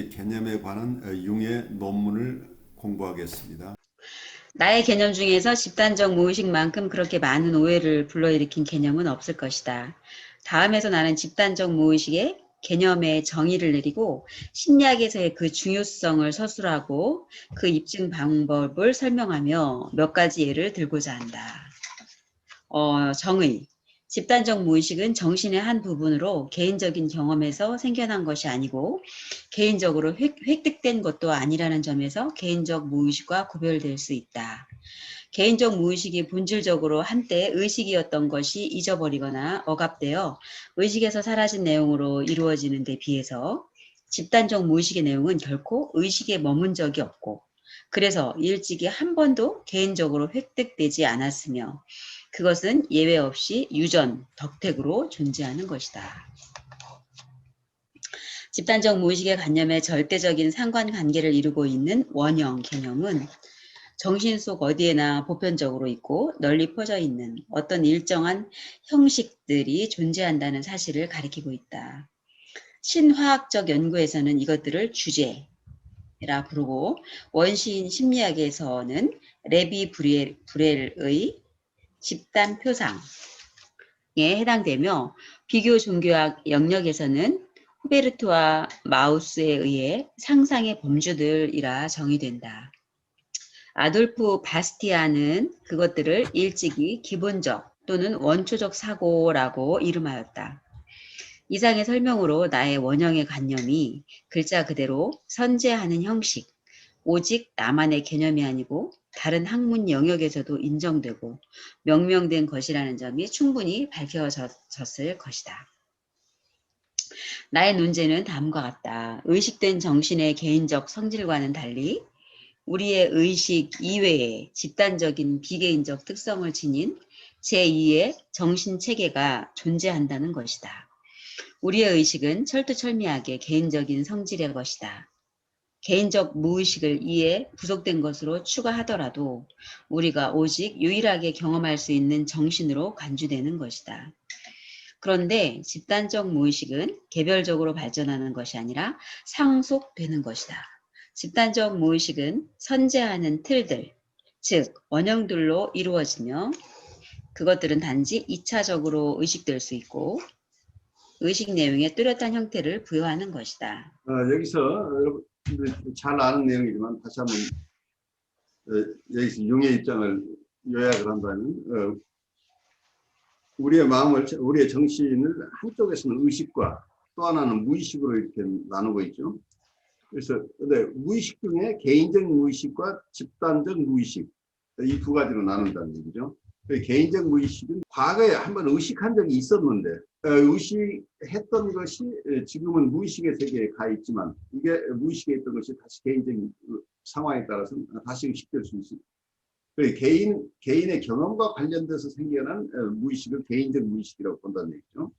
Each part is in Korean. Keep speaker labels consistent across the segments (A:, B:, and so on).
A: 무의식 개념에 관한 융의 논문을 공부하겠습니다.
B: 나의 개념 중에서 집단적 무의식만큼 그렇게 많은 오해를 불러일으킨 개념은 없을 것이다. 다음에서 나는 집단적 무의식의 개념의 정의를 내리고 심리학에서의 그 중요성을 서술하고 그 입증 방법을 설명하며 몇 가지 예를 들고자 한다. 정의. 집단적 무의식은 정신의 한 부분으로 개인적인 경험에서 생겨난 것이 아니고 개인적으로 획득된 것도 아니라는 점에서 개인적 무의식과 구별될 수 있다. 개인적 무의식이 본질적으로 한때 의식이었던 것이 잊어버리거나 억압되어 의식에서 사라진 내용으로 이루어지는 데 비해서 집단적 무의식의 내용은 결코 의식에 머문 적이 없고 그래서 일찍이 한 번도 개인적으로 획득되지 않았으며 그것은 예외 없이 유전, 덕택으로 존재하는 것이다. 집단적 무의식의 관념의 절대적인 상관관계를 이루고 있는 원형 개념은 정신 속 어디에나 보편적으로 있고 널리 퍼져 있는 어떤 일정한 형식들이 존재한다는 사실을 가리키고 있다. 신화학적 연구에서는 이것들을 주제라 부르고 원시인 심리학에서는 레비 브렐의 집단 표상에 해당되며 비교 종교학 영역에서는 후베르트와 마우스에 의해 상상의 범주들이라 정의된다. 아돌프 바스티아는 그것들을 일찍이 기본적 또는 원초적 사고라고 이름하였다. 이상의 설명으로 나의 원형의 관념이 글자 그대로 선재하는 형식, 오직 나만의 개념이 아니고 다른 학문 영역에서도 인정되고 명명된 것이라는 점이 충분히 밝혀졌을 것이다. 나의 논제는 다음과 같다. 의식된 정신의 개인적 성질과는 달리 우리의 의식 이외에 집단적인 비개인적 특성을 지닌 제2의 정신체계가 존재한다는 것이다. 우리의 의식은 철두철미하게 개인적인 성질의 것이다. 개인적 무의식을 이에 부속된 것으로 추가하더라도 우리가 오직 유일하게 경험할 수 있는 정신으로 간주되는 것이다. 그런데 집단적 무의식은 개별적으로 발전하는 것이 아니라 상속되는 것이다. 집단적 무의식은 선재하는 틀들, 즉 원형들로 이루어지며 그것들은 단지 2차적으로 의식될 수 있고 의식 내용에 뚜렷한 형태를 부여하는 것이다.
A: 여기서 여러분들이 잘 아는 내용이지만 다시 한번 여기서 융의 입장을 요약을 한다면 우리의 마음을, 우리의 정신을 한쪽에서는 의식과 또 하나는 무의식으로 이렇게 나누고 있죠. 그래서 근데 무의식 중에 개인적 무의식과 집단적 무의식 이 두 가지로 나눈다는 얘기죠. 개인적 무의식은 과거에 한번 의식한 적이 있었는데 의식했던 것이 지금은 무의식의 세계에 가 있지만 이게 무의식에 있던 것이 다시 개인적인 상황에 따라서 다시 의식될 수 있습니다. 개인의 경험과 관련돼서 생겨난 무의식을 개인적 무의식이라고 본다는 얘기죠.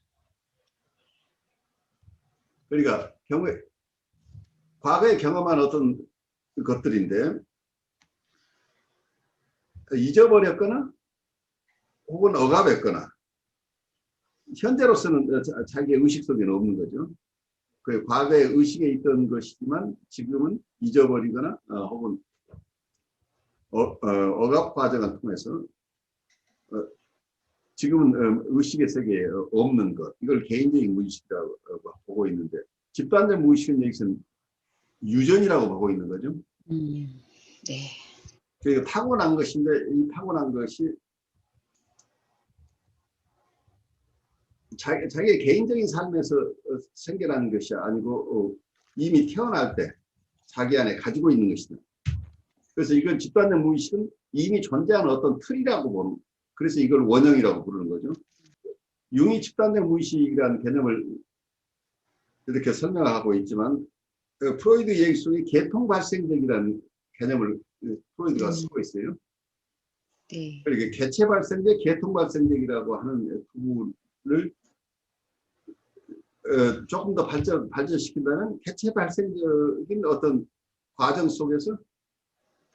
A: 그러니까 과거에 경험한 어떤 것들인데 잊어버렸거나 혹은 억압했거나 현재로서는 자기의 의식 속에는 없는 거죠. 과거에 의식에 있던 것이지만 지금은 잊어버리거나 혹은 억압 과정을 통해서 지금은 의식의 세계에 없는 것, 이걸 개인적인 무의식이라고 보고 있는데 집단적 무의식은 여기서는 유전이라고 보고 있는 거죠.
B: 네.
A: 그러니까 타고난 것인데 이 타고난 것이 자기의 개인적인 삶에서 생겨나는 것이 아니고 이미 태어날 때 자기 안에 가지고 있는 것이다. 그래서 이걸 집단적 무의식은 이미 존재하는 어떤 틀이라고 보는, 그래서 이걸 원형이라고 부르는 거죠. 융이 집단적 무의식이라는 개념을 이렇게 설명하고 있지만 프로이드 얘기 속에 계통 발생적이라는 개념을 프로이드가 쓰고 있어요.
B: 네.
A: 그러니까 개체 발생적, 계통 발생적이라고 하는 부분을 조금 더 발전시킨다면 개체 발생적인 어떤 과정 속에서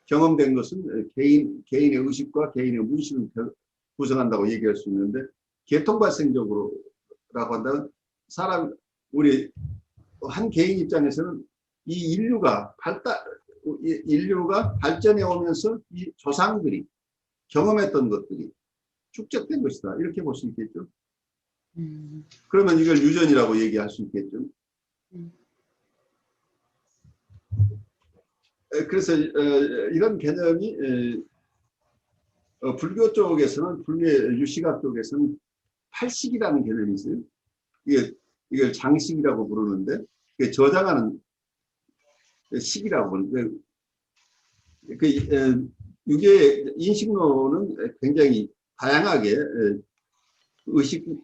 A: 경험된 것은 개인의 의식과 개인의 무의식을 구성한다고 얘기할 수 있는데 계통 발생적으로라고 한다면 우리 한 개인 입장에서는 이 인류가 발전해 오면서 이 조상들이 경험했던 것들이 축적된 것이다. 이렇게 볼 수 있겠죠. 그러면 이걸 유전이라고 얘기할 수 있겠죠. 그래서 이런 개념이 불교 쪽에서는, 불교의 유시각 쪽에서는 팔식이라는 개념이 있어요. 이걸 장식이라고 부르는데, 저장하는 식이라고 부르는데, 유교의 인식론은 굉장히 다양하게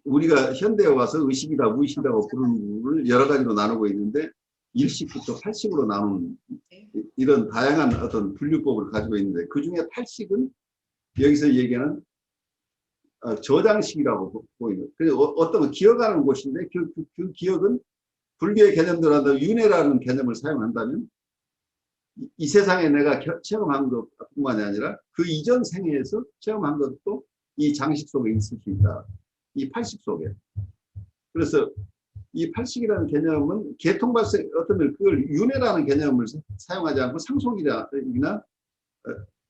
A: 우리가 현대에 와서 의식이다, 무의식이라고 부르는 부분을 여러 가지로 나누고 있는데, 일식부터 팔식으로 나누는 이런 다양한 어떤 분류법을 가지고 있는데, 그 중에 팔식은 여기서 얘기하는 저장식이라고 보이는. 그래서 어떤 기억하는 곳인데, 그 기억은 불교의 개념대로 한다면 윤회라는 개념을 사용한다면 이 세상에 내가 체험한 것뿐만이 아니라 그 이전 생애에서 체험한 것도 이 장식 속에 있을 수 있다. 이 팔식 속에. 그래서 이 팔식이라는 개념은 개통 발생, 어떤 그걸 윤회라는 개념을 사용하지 않고 상속이나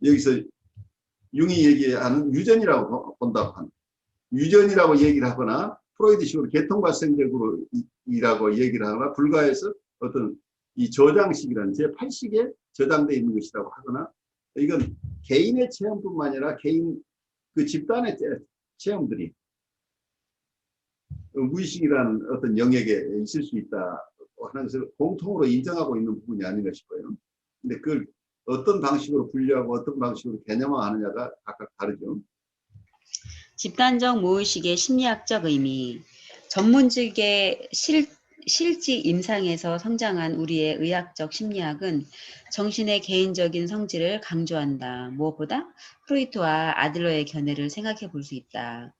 A: 여기서 융이 얘기하는 유전이라고 본다고 합니다. 유전이라고 얘기를 하거나 프로이드식으로 개통 발생적으로 이라고 얘기를 하거나, 불가에서 어떤 이 저장식이라는 제8식에 저장되어 있는 것이라고 하거나, 이건 개인의 체험뿐만 아니라 개인 그 집단의 체험들이 무의식이라는 어떤 영역에 있을 수 있다 하는 것을 공통으로 인정하고 있는 부분이 아닌가 싶어요. 근데 그걸 어떤 방식으로 분류하고 어떤 방식으로 개념화하느냐가 각각 다르죠.
B: 집단적 무의식의 심리학적 의미. 전문직의 실지 임상에서 성장한 우리의 의학적 심리학은 정신의 개인적인 성질을 강조한다. 무엇보다 프로이트와 아들러의 견해를 생각해 볼 수 있다.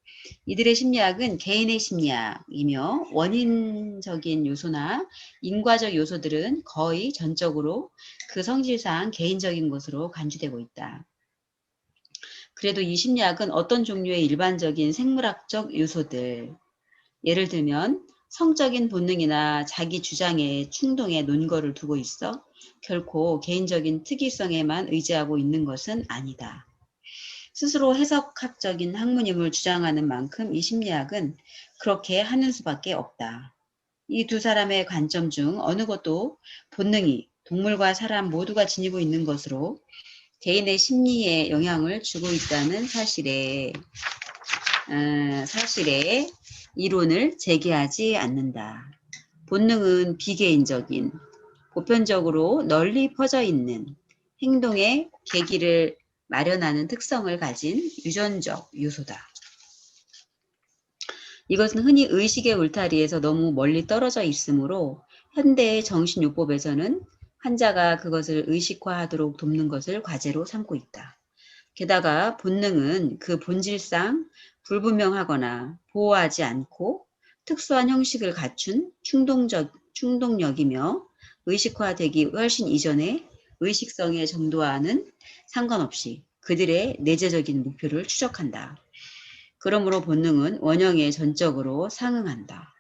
B: 이들의 심리학은 개인의 심리학이며 원인적인 요소나 인과적 요소들은 거의 전적으로 그 성질상 개인적인 것으로 간주되고 있다. 그래도 이 심리학은 어떤 종류의 일반적인 생물학적 요소들, 예를 들면 성적인 본능이나 자기 주장의 충동에 논거를 두고 있어 결코 개인적인 특이성에만 의지하고 있는 것은 아니다. 스스로 해석학적인 학문임을 주장하는 만큼 이 심리학은 그렇게 하는 수밖에 없다. 이 두 사람의 관점 중 어느 것도 본능이 동물과 사람 모두가 지니고 있는 것으로 개인의 심리에 영향을 주고 있다는 사실에 이론을 제기하지 않는다. 본능은 비개인적인, 보편적으로 널리 퍼져 있는 행동의 계기를 마련하는 특성을 가진 유전적 요소다. 이것은 흔히 의식의 울타리에서 너무 멀리 떨어져 있으므로 현대의 정신요법에서는 환자가 그것을 의식화하도록 돕는 것을 과제로 삼고 있다. 게다가 본능은 그 본질상 불분명하거나 보호하지 않고 특수한 형식을 갖춘 충동력이며 의식화되기 훨씬 이전에 의식성의 정도와는 상관없이 그들의 내재적인 목표를 추적한다. 그러므로 본능은 원형에 전적으로 상응한다.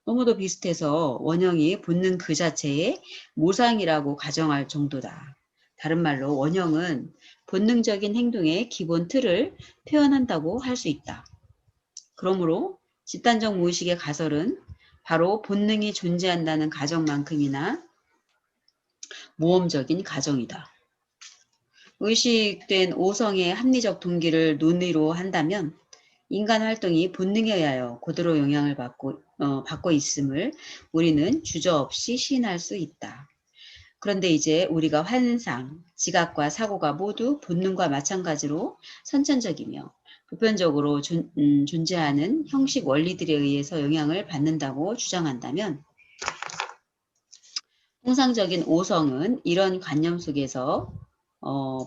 B: 너무도 비슷해서 원형이 본능 그 자체의 모상이라고 가정할 정도다. 다른 말로 원형은 본능적인 행동의 기본 틀을 표현한다고 할 수 있다. 그러므로 집단적 무의식의 가설은 바로 본능이 존재한다는 가정만큼이나 모험적인 가정이다. 의식된 오성의 합리적 동기를 논의로 한다면 인간 활동이 본능에 의하여 고도로 영향을 받고 있음을 우리는 주저없이 시인할 수 있다. 그런데 이제 우리가 환상, 지각과 사고가 모두 본능과 마찬가지로 선천적이며 보편적으로 존재하는 형식 원리들에 의해서 영향을 받는다고 주장한다면 통상적인 오성은 이런 관념 속에서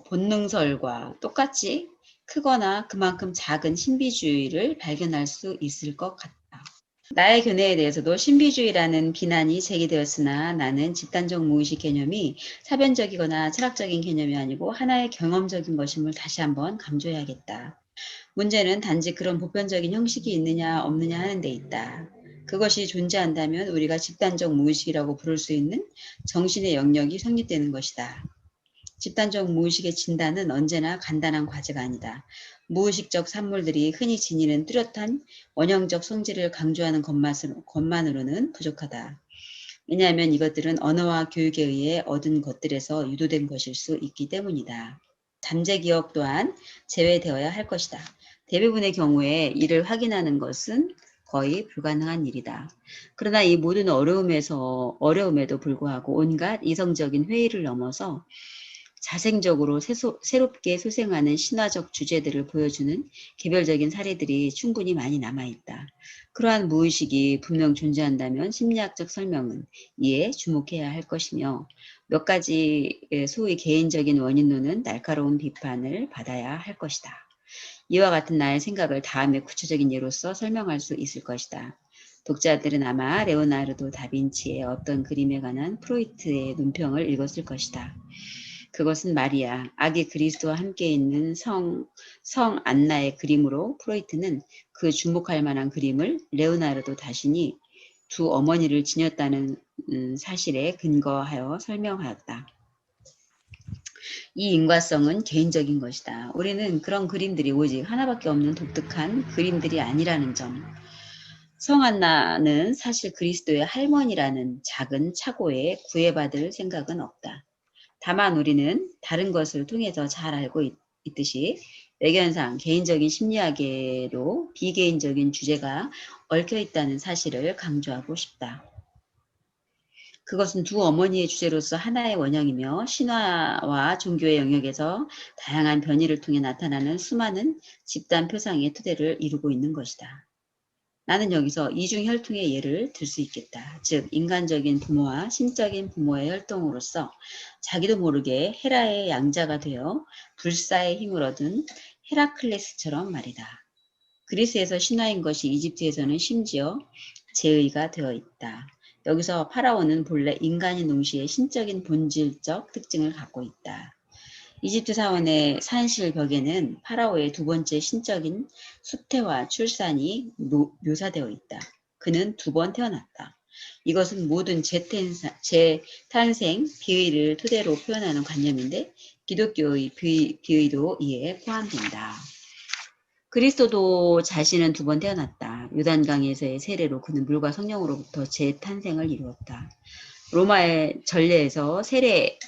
B: 본능설과 똑같이 크거나 그만큼 작은 신비주의를 발견할 수 있을 것 같다. 나의 견해에 대해서도 신비주의라는 비난이 제기되었으나 나는 집단적 무의식 개념이 사변적이거나 철학적인 개념이 아니고 하나의 경험적인 것임을 다시 한번 강조해야겠다. 문제는 단지 그런 보편적인 형식이 있느냐 없느냐 하는 데 있다. 그것이 존재한다면 우리가 집단적 무의식이라고 부를 수 있는 정신의 영역이 성립되는 것이다. 집단적 무의식의 진단은 언제나 간단한 과제가 아니다. 무의식적 산물들이 흔히 지니는 뚜렷한 원형적 성질을 강조하는 것만으로는 부족하다. 왜냐하면 이것들은 언어와 교육에 의해 얻은 것들에서 유도된 것일 수 있기 때문이다. 잠재 기억 또한 제외되어야 할 것이다. 대부분의 경우에 이를 확인하는 것은 거의 불가능한 일이다. 그러나 이 모든 어려움에도 불구하고 온갖 이성적인 회의를 넘어서 자생적으로 새롭게 소생하는 신화적 주제들을 보여주는 개별적인 사례들이 충분히 많이 남아있다. 그러한 무의식이 분명 존재한다면 심리학적 설명은 이에 주목해야 할 것이며 몇 가지 소위 개인적인 원인론은 날카로운 비판을 받아야 할 것이다. 이와 같은 나의 생각을 다음에 구체적인 예로서 설명할 수 있을 것이다. 독자들은 아마 레오나르도 다빈치의 어떤 그림에 관한 프로이트의 논평을 읽었을 것이다. 그것은 마리아, 아기 그리스도와 함께 있는 성 안나의 그림으로 프로이트는 그 주목할 만한 그림을 레오나르도 자신이 두 어머니를 지녔다는 사실에 근거하여 설명하였다. 이 인과성은 개인적인 것이다. 우리는 그런 그림들이 오직 하나밖에 없는 독특한 그림들이 아니라는 점. 성안나는 사실 그리스도의 할머니라는 작은 착오에 구애받을 생각은 없다. 다만 우리는 다른 것을 통해서 잘 알고 있듯이 외견상 개인적인 심리학에도 비개인적인 주제가 얽혀 있다는 사실을 강조하고 싶다. 그것은 두 어머니의 주제로서 하나의 원형이며 신화와 종교의 영역에서 다양한 변이를 통해 나타나는 수많은 집단 표상의 토대를 이루고 있는 것이다. 나는 여기서 이중혈통의 예를 들 수 있겠다. 즉 인간적인 부모와 신적인 부모의 혈통으로서 자기도 모르게 헤라의 양자가 되어 불사의 힘을 얻은 헤라클레스처럼 말이다. 그리스에서 신화인 것이 이집트에서는 심지어 제의가 되어 있다. 여기서 파라오는 본래 인간인 동시에 신적인 본질적 특징을 갖고 있다. 이집트 사원의 산실벽에는 파라오의 두 번째 신적인 수태와 출산이 묘사되어 있다. 그는 두 번 태어났다. 이것은 모든 재탄생 비의를 토대로 표현하는 관념인데 기독교의 비의도 이에 포함된다. 그리스도도 자신은 두 번 태어났다. 요단강에서의 세례로 그는 물과 성령으로부터 재탄생을 이루었다. 로마의 전례에서 세례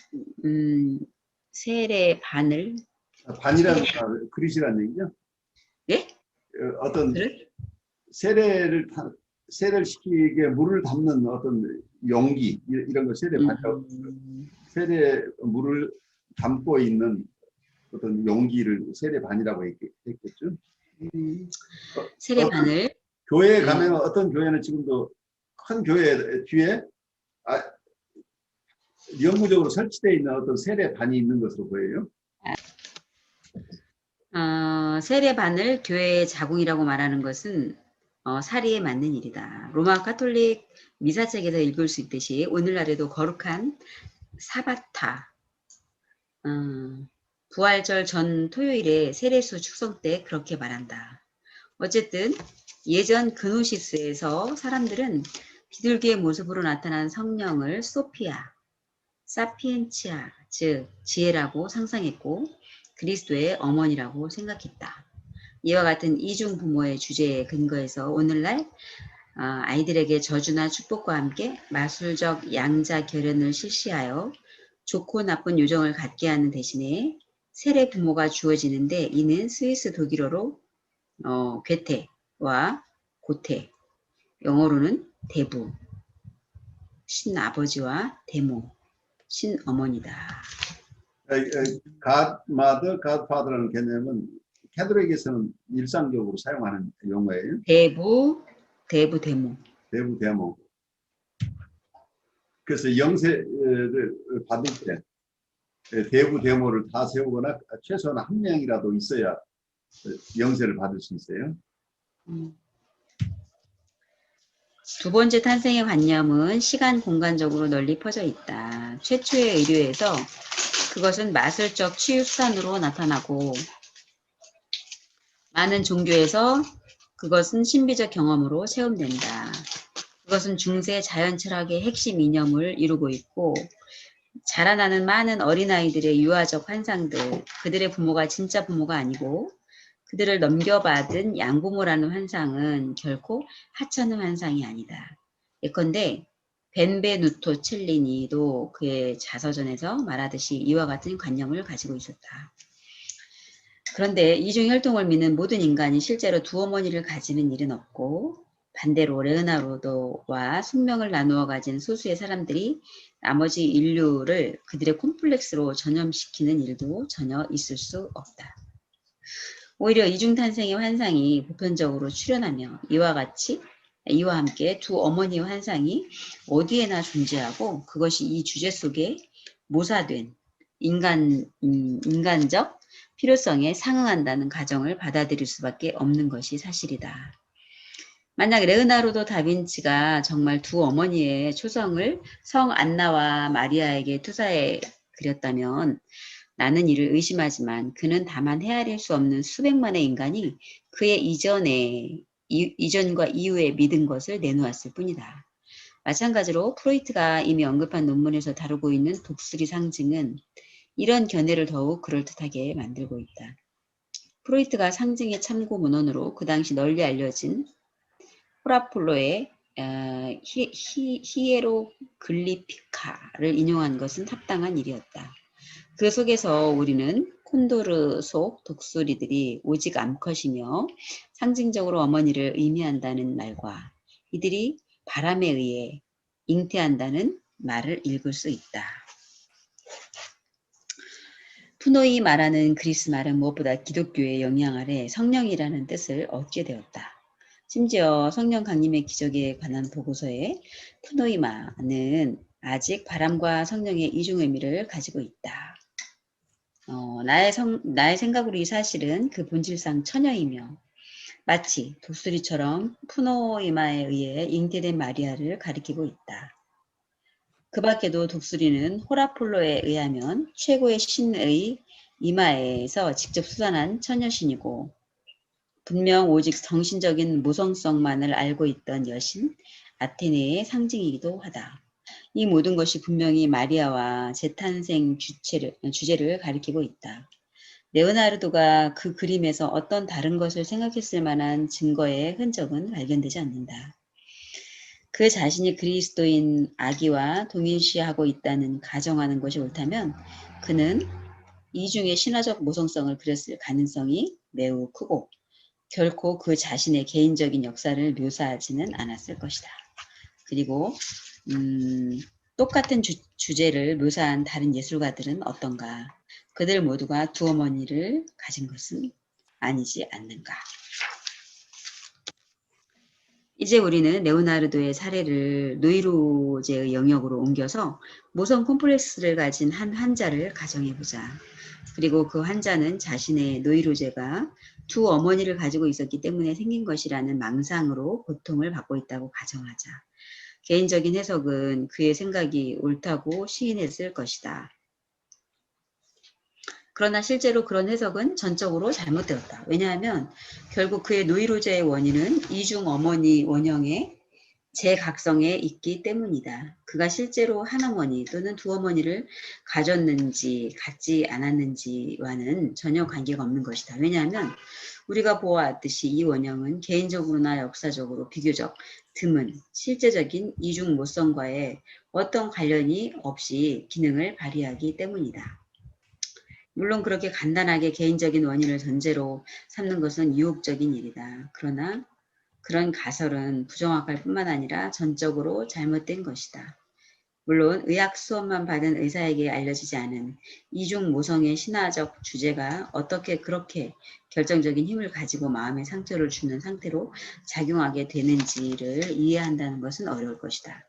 B: 반을
A: 반이라는 그릇이라는 얘기죠.
B: 네?
A: 어떤
B: 그릇?
A: 세례를 시키게 물을 담는 어떤 용기 이런 거 세례 반이라고 세례 물을 담고 있는 어떤 용기를 세례 반이라고 했겠죠.
B: 세례 반을
A: 교회에 가면 어떤 교회는 지금도 큰 교회 뒤에 영구적으로 설치되어 있는 어떤 세례 반이 있는 것으로 보여요.
B: 세례 반을 교회의 자궁이라고 말하는 것은 사리에 맞는 일이다. 로마 카톨릭 미사책에서 읽을 수 있듯이 오늘날에도 거룩한 사바타 부활절 전 토요일에 세례수 축성 때 그렇게 말한다. 어쨌든 예전 그노시스에서 사람들은 비둘기의 모습으로 나타난 성령을 소피아, 사피엔치아, 즉 지혜라고 상상했고 그리스도의 어머니라고 생각했다. 이와 같은 이중 부모의 주제에 근거해서 오늘날 아이들에게 저주나 축복과 함께 마술적 양자 결연을 실시하여 좋고 나쁜 요정을 갖게 하는 대신에 세례 부모가 주어지는데 이는 스위스 독일어로 괴테와 고테, 영어로는 대부, 신아버지와 대모, 신어머니다.
A: Godmother, Godfather라는 개념은 캐톨릭에서는 일상적으로 사용하는 용어예요.
B: 대부, 대모.
A: 대부, 대모. 그래서 영세를 받을 때 대부, 대모를 다 세우거나 최소한 한 명이라도 있어야 영세를 받을 수 있어요.
B: 두 번째 탄생의 관념은 시간 공간적으로 널리 퍼져 있다. 최초의 의료에서 그것은 마술적 치유 수단으로 나타나고 많은 종교에서 그것은 신비적 경험으로 체험된다. 그것은 중세 자연 철학의 핵심 이념을 이루고 있고 자라나는 많은 어린아이들의 유아적 환상들, 그들의 부모가 진짜 부모가 아니고 그들을 넘겨받은 양부모라는 환상은 결코 하찮은 환상이 아니다. 예컨대 벤베누토 첼리니도 그의 자서전에서 말하듯이 이와 같은 관념을 가지고 있었다. 그런데 이중혈통을 믿는 모든 인간이 실제로 두 어머니를 가지는 일은 없고 반대로 레오나르도와 숙명을 나누어 가진 소수의 사람들이 나머지 인류를 그들의 콤플렉스로 전염시키는 일도 전혀 있을 수 없다. 오히려 이중탄생의 환상이 보편적으로 출현하며 이와 함께 두 어머니의 환상이 어디에나 존재하고 그것이 이 주제 속에 모사된 인간적 필요성에 상응한다는 가정을 받아들일 수밖에 없는 것이 사실이다. 만약 레오나르도 다빈치가 정말 두 어머니의 초성을 성 안나와 마리아에게 투사해 그렸다면 나는 이를 의심하지만 그는 다만 헤아릴 수 없는 수백만의 인간이 그의 이전과 이후에 믿은 것을 내놓았을 뿐이다. 마찬가지로 프로이트가 이미 언급한 논문에서 다루고 있는 독수리 상징은 이런 견해를 더욱 그럴듯하게 만들고 있다. 프로이트가 상징의 참고 문헌으로 그 당시 널리 알려진 호라폴로의 히에로글리피카를 인용한 것은 합당한 일이었다. 그 속에서 우리는 콘도르 속 독수리들이 오직 암컷이며 상징적으로 어머니를 의미한다는 말과 이들이 바람에 의해 잉태한다는 말을 읽을 수 있다. 푸노이 말하는 그리스 말은 무엇보다 기독교의 영향 아래 성령이라는 뜻을 얻게 되었다. 심지어 성령 강림의 기적에 관한 보고서에 푸노이마는 아직 바람과 성령의 이중 의미를 가지고 있다. 나의 생각으로 이 사실은 그 본질상 처녀이며 마치 독수리처럼 푸노이마에 의해 잉태된 마리아를 가리키고 있다. 그 밖에도 독수리는 호라폴로에 의하면 최고의 신의 이마에서 직접 솟아난 처녀신이고 분명 오직 정신적인 모성성만을 알고 있던 여신 아테네의 상징이기도 하다. 이 모든 것이 분명히 마리아와 재탄생 주제를 가리키고 있다. 레오나르도가 그 그림에서 어떤 다른 것을 생각했을 만한 증거의 흔적은 발견되지 않는다. 그 자신이 그리스도인 아기와 동일시하고 있다는 가정하는 것이 옳다면 그는 이중의 신화적 모성성을 그렸을 가능성이 매우 크고 결코 그 자신의 개인적인 역사를 묘사하지는 않았을 것이다. 그리고 똑같은 주제를 묘사한 다른 예술가들은 어떤가? 그들 모두가 두 어머니를 가진 것은 아니지 않는가? 이제 우리는 레오나르도의 사례를 노이로제의 영역으로 옮겨서 모성 콤플렉스를 가진 한 환자를 가정해보자. 그리고 그 환자는 자신의 노이로제가 두 어머니를 가지고 있었기 때문에 생긴 것이라는 망상으로 고통을 받고 있다고 가정하자. 개인적인 해석은 그의 생각이 옳다고 시인했을 것이다. 그러나 실제로 그런 해석은 전적으로 잘못되었다. 왜냐하면 결국 그의 노이로제의 원인은 이중 어머니 원형의 재각성에 있기 때문이다. 그가 실제로 한 어머니 또는 두 어머니를 가졌는지 갖지 않았는지와는 전혀 관계가 없는 것이다. 왜냐하면 우리가 보아왔듯이 이 원형은 개인적으로나 역사적으로 비교적 드문 실제적인 이중 모성과의 어떤 관련이 없이 기능을 발휘하기 때문이다. 물론 그렇게 간단하게 개인적인 원인을 전제로 삼는 것은 유혹적인 일이다. 그러나 그런 가설은 부정확할 뿐만 아니라 전적으로 잘못된 것이다. 물론 의학 수업만 받은 의사에게 알려지지 않은 이중 모성의 신화적 주제가 어떻게 그렇게 결정적인 힘을 가지고 마음에 상처를 주는 상태로 작용하게 되는지를 이해한다는 것은 어려울 것이다.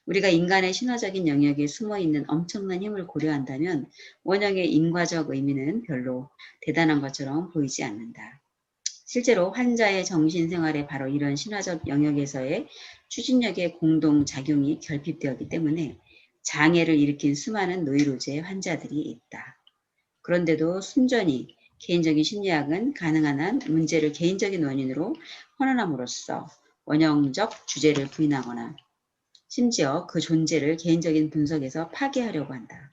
B: 우리가 인간의 신화적인 영역에 숨어있는 엄청난 힘을 고려한다면 원형의 인과적 의미는 별로 대단한 것처럼 보이지 않는다. 실제로 환자의 정신생활에 바로 이런 신화적 영역에서의 추진력의 공동작용이 결핍되었기 때문에 장애를 일으킨 수많은 노이로제 환자들이 있다. 그런데도 순전히 개인적인 심리학은 가능한 한 문제를 개인적인 원인으로 혼원함으로써 원형적 주제를 부인하거나 심지어 그 존재를 개인적인 분석에서 파괴하려고 한다.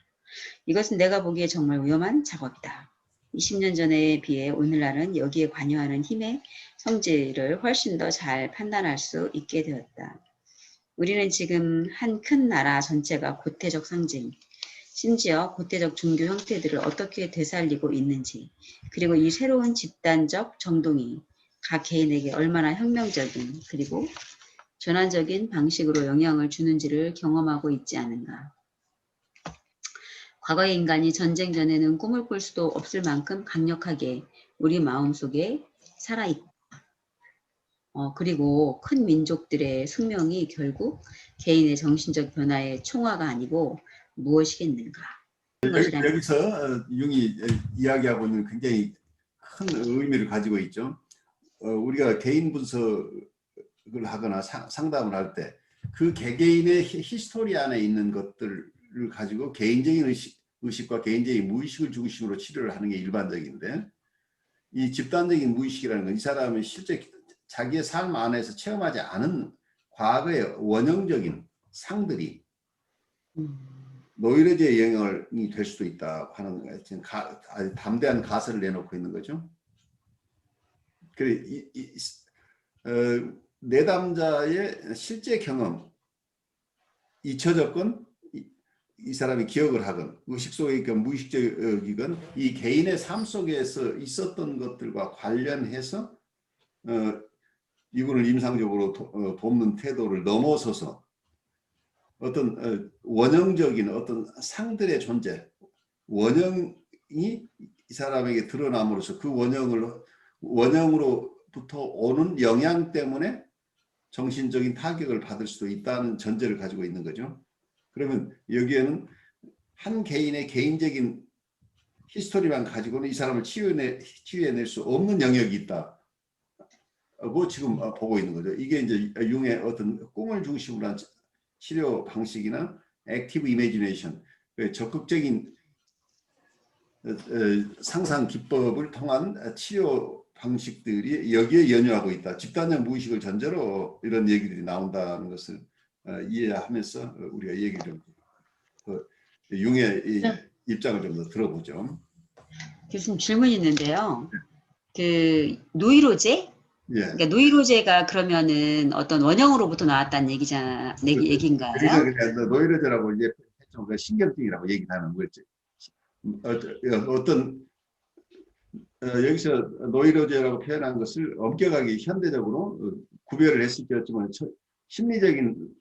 B: 이것은 내가 보기에 정말 위험한 작업이다. 20년 전에 비해 오늘날은 여기에 관여하는 힘의 성질을 훨씬 더 잘 판단할 수 있게 되었다. 우리는 지금 한 큰 나라 전체가 고태적 상징, 심지어 고태적 종교 형태들을 어떻게 되살리고 있는지, 그리고 이 새로운 집단적 정동이 각 개인에게 얼마나 혁명적인 그리고 전환적인 방식으로 영향을 주는지를 경험하고 있지 않은가. 과거의 인간이 전쟁 전에는 꿈을 꿀 수도 없을 만큼 강력하게 우리 마음속에 살아있다. 그리고 큰 민족들의 숙명이 결국 개인의 정신적 변화의 총화가 아니고 무엇이겠는가.
A: 여기서 융이 이야기하고 있는 굉장히 큰 의미를 가지고 있죠. 우리가 개인 분석을 하거나 상담을 할 때 그 개개인의 히스토리 안에 있는 것들을 가지고 개인적인 의식과 개인적인 무의식을 중심으로 치료를 하는 게 일반적인데, 이 집단적인 무의식이라는 건 이 사람이 실제 자기의 삶 안에서 체험하지 않은 과거의 원형적인 상들이 노이로제의 영향이 될 수도 있다 하는 아주 담대한 가설을 내놓고 있는 거죠. 그래, 내담자의 실제 경험, 잊혀졌건 이 사람이 기억을 하건 의식 속에 무의식적이건 이 개인의 삶 속에서 있었던 것들과 관련해서 이분을 임상적으로 돕는 태도를 넘어서서 어떤 원형적인 어떤 상들의 존재, 원형이 이 사람에게 드러남으로써 그 원형으로부터 오는 영향 때문에 정신적인 타격을 받을 수도 있다는 전제를 가지고 있는 거죠. 그러면 여기에는 한 개인의 개인적인 히스토리만 가지고는 이 사람을 치유해낼 수 없는 영역이 있다고 지금 보고 있는 거죠. 이게 이제 융의 어떤 꿈을 중심으로 한 치료 방식이나 액티브 이미지네이션, 적극적인 상상 기법을 통한 치료 방식들이 여기에 연유하고 있다. 집단적 무의식을 전제로 이런 얘기들이 나온다는 것을 이해하면서 우리가 얘기를 좀 융의 입장을 좀 더 들어보죠.
B: 교수님 질문이 있는데요. 그 노이로제?
A: 예.
B: 그러니까 노이로제가 그러면은 어떤 원형으로부터 나왔다는 얘기인가요?
A: 그러니까 노이로제라고 이제 그 신경증이라고 얘기하는 거지. 어떤 여기서 노이로제라고 표현한 것을 엄격하게 현대적으로 구별을 했을 때였지만 심리적인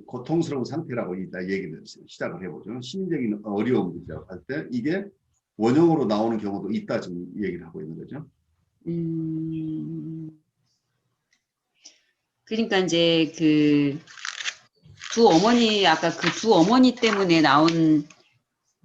A: 고통스러운 상태라고 일단 얘기를 시작을 해보죠. 심리적인 어려움이라고 할 때 이게 원형으로 나오는 경우도 있다 지금 얘기를 하고 있는 거죠.
B: 그러니까 이제 그 두 어머니 아까 그 두 어머니 때문에 나온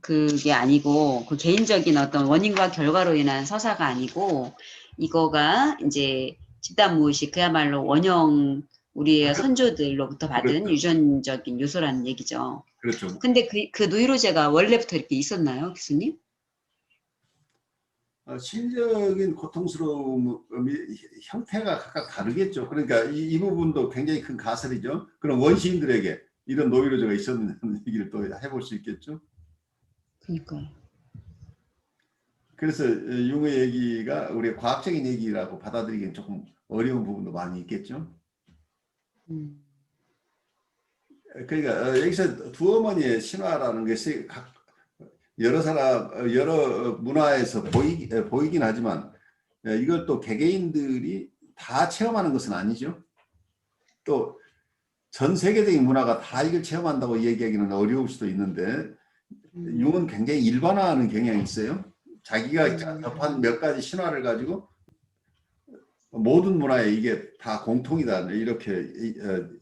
B: 그게 아니고 그 개인적인 어떤 원인과 결과로 인한 서사가 아니고 이거가 이제 집단 무의식 그야말로 원형 우리의 선조들로부터 받은
A: 그렇죠.
B: 유전적인 요소라는 얘기죠.
A: 그렇죠.
B: 근데 그 노이로제가 원래부터 이렇게 있었나요, 교수님?
A: 심리적인 고통스러움이 형태가 각각 다르겠죠. 그러니까 이 부분도 굉장히 큰 가설이죠. 그럼 원시인들에게 이런 노이로제가 있었느냐는 얘기를 또 해볼 수 있겠죠.
B: 그러니까요.
A: 그래서 융의 얘기가 우리가 과학적인 얘기라고 받아들이기엔 조금 어려운 부분도 많이 있겠죠. 그러니까 여기서 두 어머니의 신화라는 것이 여러 문화에서 보이긴 하지만 이걸 또 개개인들이 다 체험하는 것은 아니죠. 또 전 세계적인 문화가 다 이걸 체험한다고 얘기하기는 어려울 수도 있는데 융은 굉장히 일반화하는 경향이 있어요. 자기가 접한 몇 가지 신화를 가지고 모든 문화에 이게 다 공통이다 이렇게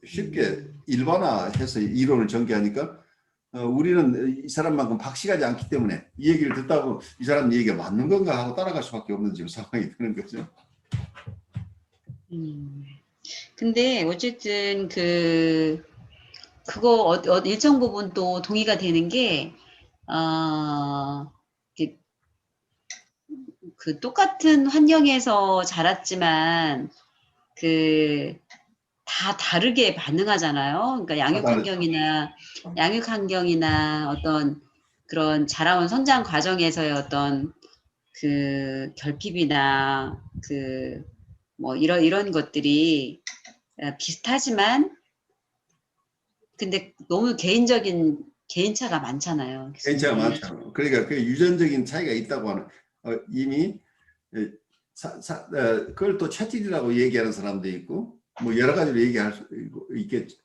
A: 쉽게 일반화해서 이론을 전개하니까 우리는 이 사람만큼 박식하지 않기 때문에 이 얘기를 듣다 보면 이 사람 얘기가 맞는 건가 하고 따라갈 수밖에 없는 지금 상황이 되는 거죠.
B: 근데 어쨌든 그거 일정 부분 또 동의가 되는 게 그 똑같은 환경에서 자랐지만 그 다 다르게 반응하잖아요. 그러니까 양육 환경이나 어떤 그런 자라온 성장 과정에서의 어떤 그 결핍이나 그 뭐 이런 것들이 비슷하지만 근데 너무 개인차가 많잖아요.
A: 개인차가
B: 교수님.
A: 많죠. 그러니까 그 유전적인 차이가 있다고 하는 이미 그걸 또 체질이라고 얘기하는 사람도 있고 뭐 여러 가지로 얘기할 수 있겠죠.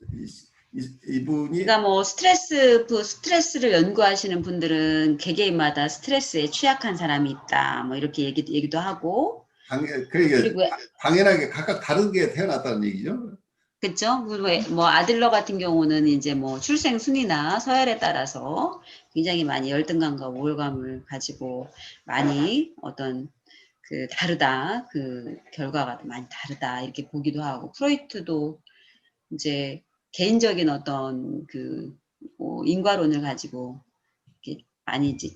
A: 이분이
B: 그러니까 뭐 스트레스를 연구하시는 분들은 개개인마다 스트레스에 취약한 사람이 있다. 뭐 이렇게 얘기도 하고
A: 그러니까
B: 그리고
A: 당연하게 각각 다르게 태어났다는 얘기죠.
B: 그렇죠? 뭐 아들러 같은 경우는 이제 뭐 출생 순위나 서열에 따라서 굉장히 많이 열등감과 우월감을 가지고 많이 어떤 그 다르다. 그 결과가 많이 다르다. 이렇게 보기도 하고 프로이트도 이제 개인적인 어떤 뭐 인과론을 가지고 이렇게 많이 이제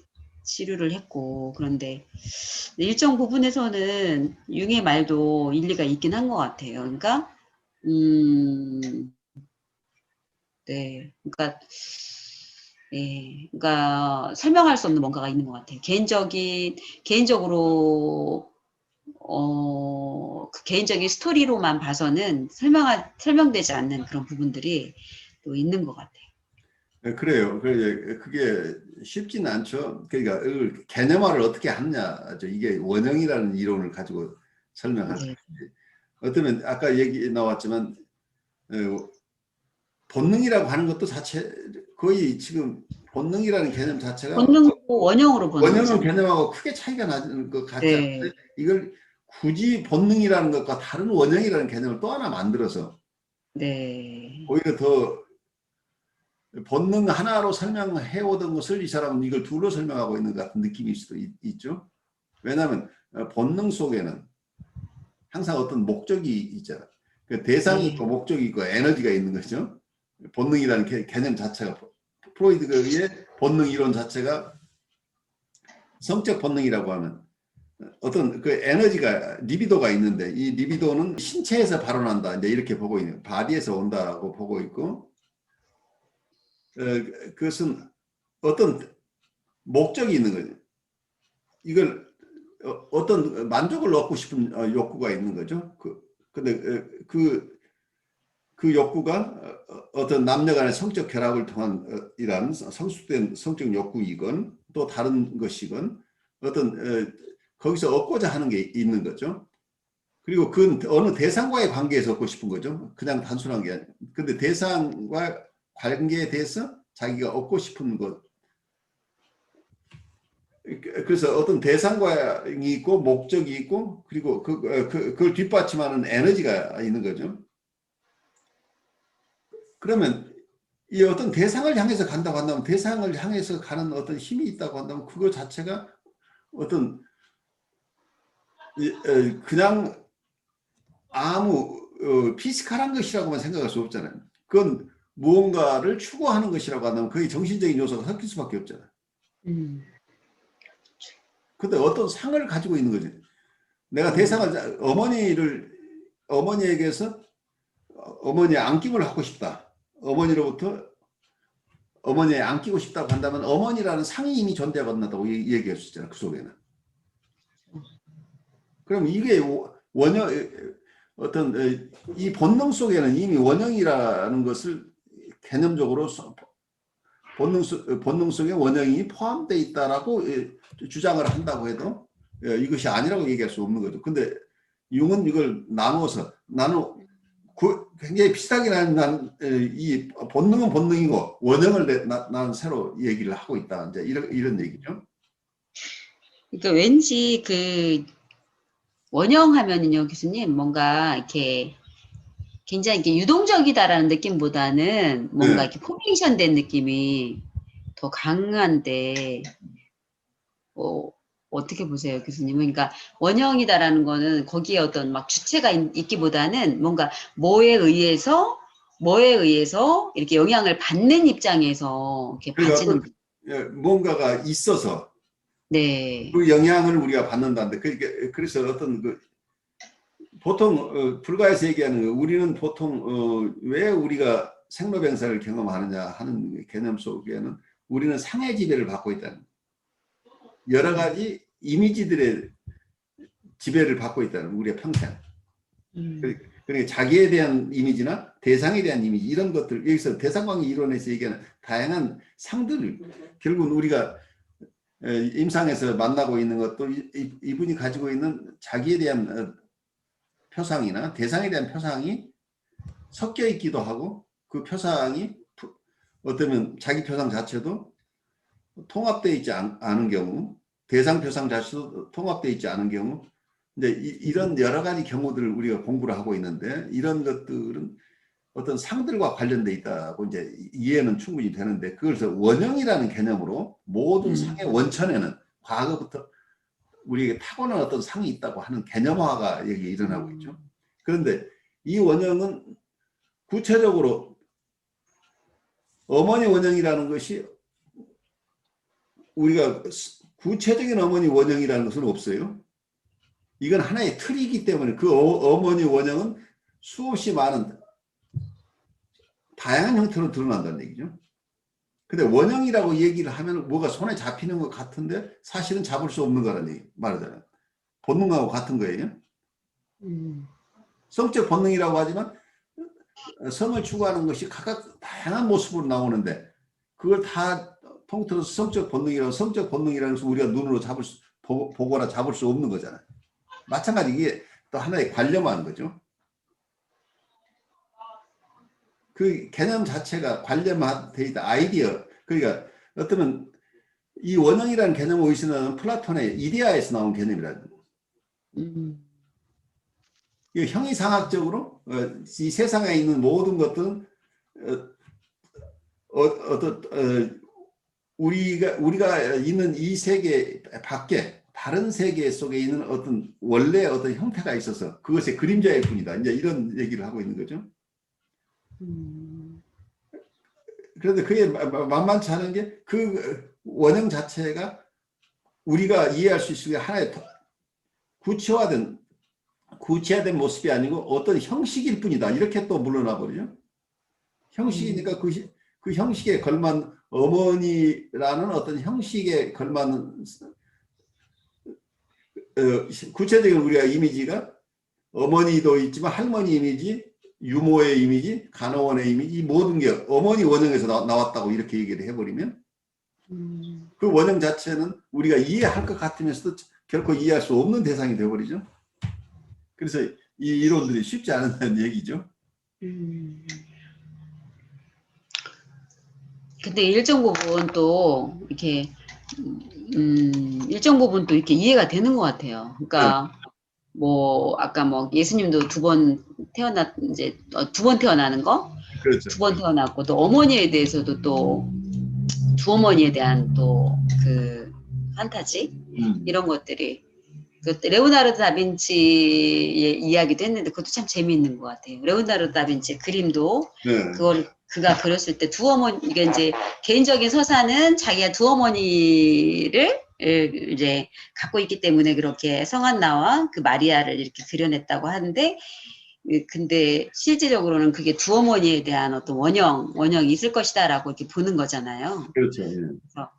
B: 치료를 했고 그런데 일정 부분에서는 융의 말도 일리가 있긴 한 것 같아요. 그러니까 네, 그러니까 그러니까 설명할 수 없는 뭔가가 있는 것 같아요. 개인적으로 그 개인적인 스토리로만 봐서는 설명되지 않는 그런 부분들이 또 있는 것 같아요.
A: 그래요. 그게 쉽지는 않죠. 그러니까 개념화를 어떻게 하느냐죠. 이게 원형이라는 이론을 가지고 설명할 때.
B: 네.
A: 어쩌면 아까 얘기 나왔지만 본능이라고 하는 것도 거의 지금 본능이라는 개념 자체가
B: 본능도 원형으로 보는
A: 원형은
B: 거잖아요.
A: 개념하고 크게 차이가 나는 것 같지
B: 네.
A: 않은데 이걸 굳이 본능이라는 것과 다른 원형이라는 개념을 또 하나 만들어서
B: 네.
A: 오히려 더 본능 하나로 설명해 오던 것을 이 사람은 이걸 둘로 설명하고 있는 것 같은 느낌일 수도 있죠. 왜냐하면 본능 속에는 항상 어떤 목적이 있잖아요. 그 대상이 있고 목적이 있고 에너지가 있는 거죠. 본능이라는 개념 자체가 프로이드의 본능 이론 자체가 성적 본능이라고 하면 어떤 그 에너지가 리비도가 있는데 이 리비도는 신체에서 발원한다 이제 이렇게 보고 있는 바디에서 온다라고 보고 있고 그것은 어떤 목적이 있는 거죠. 이걸 어떤 만족을 얻고 싶은 욕구가 있는 거죠. 근데 그 욕구가 어떤 남녀 간의 성적 결합을 통한 이런 성숙된 성적 욕구이건 또 다른 것이건 어떤 거기서 얻고자 하는 게 있는 거죠. 그리고 그 어느 대상과의 관계에서 얻고 싶은 거죠. 그냥 단순한 게 아니라. 근데 대상과 관계에 대해서 자기가 얻고 싶은 것. 그래서 어떤 대상관이 있고 목적이 있고 그리고 그걸 뒷받침하는 에너지가 있는 거죠. 그러면 이 어떤 대상을 향해서 간다고 한다면 대상을 향해서 가는 어떤 힘이 있다고 한다면 그거 자체가 어떤 그냥 아무 피지컬한 것이라고만 생각할 수 없잖아요. 그건 무언가를 추구하는 것이라고 한다면 거의 정신적인 요소가 섞일 수밖에 없잖아요. 근데 어떤 상을 가지고 있는 거지. 내가 대상을 어머니에게서 어머니의 안김을 하고 싶다. 어머니로부터 어머니에 안기고 싶다고 한다면 어머니라는 상이 이미 존재한다고 얘기할 수 있잖아요. 그 속에는. 그럼 이게 원형 어떤 이 본능 속에는 이미 원형이라는 것을 개념적으로 본능 속에 원형이 포함되어 있다라고 주장을 한다고 해도 이것이 아니라고 얘기할 수 없는 거죠. 근데 융은 이걸 굉장히 비슷하게 이 본능은 본능이고 원형을 나는 새로 얘기를 하고 있다. 이제 이런 얘기죠.
B: 그러니까 왠지 원형 하면은요, 교수님, 뭔가 이렇게 굉장히 이렇게 유동적이다라는 느낌보다는 뭔가
A: 네.
B: 이렇게 포메이션 된 느낌이 더 강한데, 어떻게 보세요, 교수님은? 그러니까 원형이다라는 거는 거기에 어떤 막 주체가 있기보다는 뭔가 뭐에 의해서 이렇게 영향을 받는 입장에서 이렇게
A: 그러니까
B: 봐지는.
A: 뭔가가 있어서
B: 네.
A: 그 영향을 우리가 받는다는데 그래서 어떤 보통 불가에서 얘기하는 거, 우리는 보통 왜 우리가 생로병사를 경험하느냐 하는 개념 속에는 우리는 상해 지배를 받고 있다는 거예요. 여러 가지 이미지들의 지배를 받고 있다는 거예요. 우리가 평생. 그러니까 자기에 대한 이미지나 대상에 대한 이미지 이런 것들, 여기서 대상관계 이론에서 얘기하는 다양한 상들을 결국은 우리가 임상에서 만나고 있는 것도 이분이 가지고 있는 자기에 대한 표상이나 대상에 대한 표상이 섞여 있기도 하고, 그 표상이 어쩌면 자기 표상 자체도 통합되어 있지 않은 경우, 대상 표상 자체도 통합되어 있지 않은 경우, 근데 이런 여러 가지 경우들을 우리가 공부를 하고 있는데, 이런 것들은 어떤 상들과 관련돼 있다고 이제 이해는 충분히 되는데, 그래서 원형이라는 개념으로 모든 상의 원천에는 과거부터 우리에게 타고난 어떤 상이 있다고 하는 개념화가 여기 일어나고 있죠. 그런데 이 원형은 구체적으로 어머니 원형이라는 것이, 우리가 구체적인 어머니 원형이라는 것은 없어요. 이건 하나의 틀이기 때문에 그 어머니 원형은 수없이 많은 다양한 형태로 드러난다는 얘기죠. 근데 원형이라고 얘기를 하면 뭐가 손에 잡히는 것 같은데 사실은 잡을 수 없는 거라는 얘기 말하잖아요. 본능하고 같은 거예요. 성적 본능이라고 하지만 성을 추구하는 것이 각각 다양한 모습으로 나오는데, 그걸 다 통틀어서 성적 본능이라는 것을 우리가 눈으로 보거나 잡을 수 없는 거잖아요. 마찬가지 이게 또 하나의 관념화하는 거죠. 그 개념 자체가 관념화되어 있다. 아이디어. 그러니까 어쩌면 이 원형이라는 개념을 의심하는 플라톤의 이데아에서 나온 개념이라는 거예요. 형이상학적으로 이 세상에 있는 모든 것들은 우리가 있는 이 세계 밖에 다른 세계 속에 있는 어떤 원래 어떤 형태가 있어서 그것의 그림자일 뿐이다. 이제 이런 얘기를 하고 있는 거죠. 그런데 그게 만만치 않은 게, 그 원형 자체가 우리가 이해할 수 있을 하나의 구체화된 모습이 아니고 어떤 형식일 뿐이다. 이렇게 또 물러나 버리죠. 형식이니까 그 형식에 걸맞는, 어머니라는 어떤 형식에 걸맞는 구체적인 우리가 이미지가 어머니도 있지만 할머니 이미지, 유모의 이미지, 간호원의 이미지, 이 모든 게 어머니 원형에서 나왔다고 이렇게 얘기를 해버리면 그 원형 자체는 우리가 이해할 것 같으면서도 결코 이해할 수 없는 대상이 되어버리죠. 그래서 이 이론들이 쉽지 않은 얘기죠.
B: 근데 일정 부분 또 이렇게 일정 부분 또 이렇게 이해가 되는 것 같아요. 그러니까 뭐 아까 뭐 예수님도 두 번 태어나는 거,
A: 그렇죠.
B: 두 번 태어났고, 또 어머니에 대해서도 또 두 어머니에 대한 또 그 판타지 이런 것들이, 그 레오나르도 다빈치의 이야기도 했는데 그것도 참 재미있는 것 같아요. 레오나르도 다빈치 그림도 그가 그렸을 때 두 어머니, 이게 이제 개인적인 서사는 자기가 두 어머니를 이제 갖고 있기 때문에 그렇게 성한나와 그 마리아를 이렇게 그려냈다고 하는데, 근데 실질적으로는 그게 두 어머니에 대한 어떤 원형이 있을 것이다라고 이렇게 보는 거잖아요.
A: 그렇죠. 예.
B: 그래서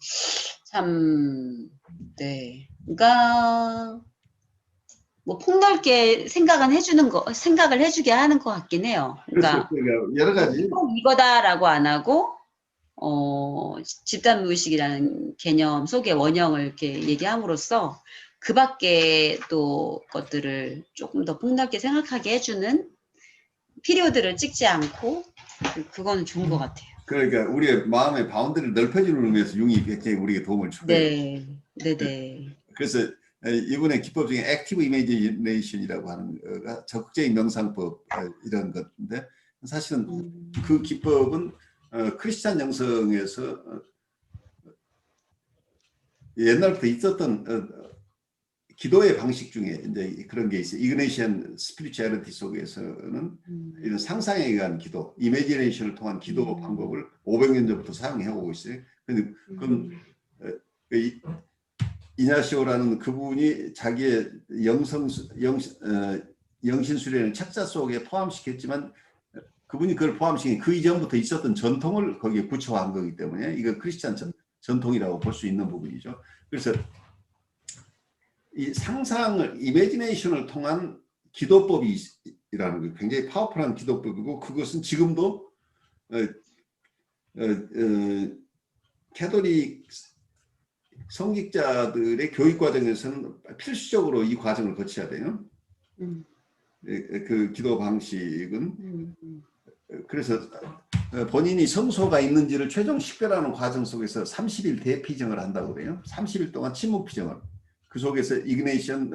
B: 참, 네. 그러니까 뭐 폭넓게 생각을 해주게 하는 것 같긴 해요. 그러니까
A: 여러 가지
B: 꼭 이거다라고 안 하고, 집단 무의식이라는 개념 속의 원형을 이렇게 얘기함으로써 그 밖에 또 것들을 조금 더 폭넓게 생각하게 해주는 피리오드를 찍지 않고, 그거는 좋은 것 같아요.
A: 그러니까 우리의 마음의 바운드를 넓혀주는 의미에서 융이 굉장히 우리에게 도움을 주고요.
B: 네, 네네.
A: 그래서 이번에 기법 중에 액티브 이미지네이션이라고 하는 거가 적극적인 명상법 이런 건데, 사실은 그 기법은 크리스찬 영성에서 옛날부터 있었던 기도의 방식 중에 이제 그런 게 있어요. 이그네시안 스피리추얼리티 속에서는 이런 상상에 의한 기도, 이미지네이션을 통한 기도 방법을 500년 전부터 사용해 오고 있어요. 근데 그건 이냐시오라는 그분이 자기의
C: 영신수련의 책자 속에 포함시켰지만 그분이 그걸 포함시킨 그 이전부터 있었던 전통을 거기에 구체화한 거기 때문에 이거 크리스찬 전통이라고 볼 수 있는 부분이죠. 그래서 이 상상을 이미지네이션을 통한 기도법이라는 게 굉장히 파워풀한 기도법이고 그것은 지금도 캐톨릭 성직자들의 교육 과정에서는 필수적으로 이 과정을 거쳐야 돼요. 그 기도 방식은 그래서 본인이 성소가 있는지를 최종 식별하는 과정 속에서 30일 대피정을 한다고 그래요. 30일 동안 침묵 피정을. 그 속에서 이그네이션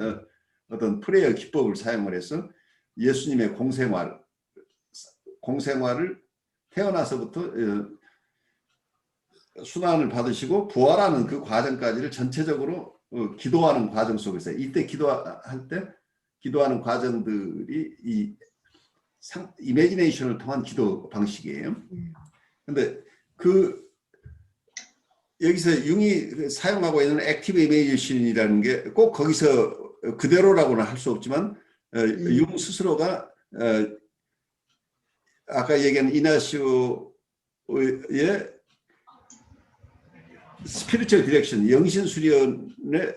C: 어떤 프레이어 기법을 사용을 해서 예수님의 공생활을 태어나서부터 순환을 받으시고 부활하는 그 과정까지를 전체적으로 기도하는 과정 속에서 이때 기도하는 과정들이 이 이미지네이션을 통한 기도 방식이에요. 근데 여기서 융이 사용하고 있는 액티브 이미지네이션이라는 게 꼭 거기서 그대로라고는 할 수 없지만 융 스스로가 아까 얘기한 이나시오의 스피리추얼 디렉션 영신 수련의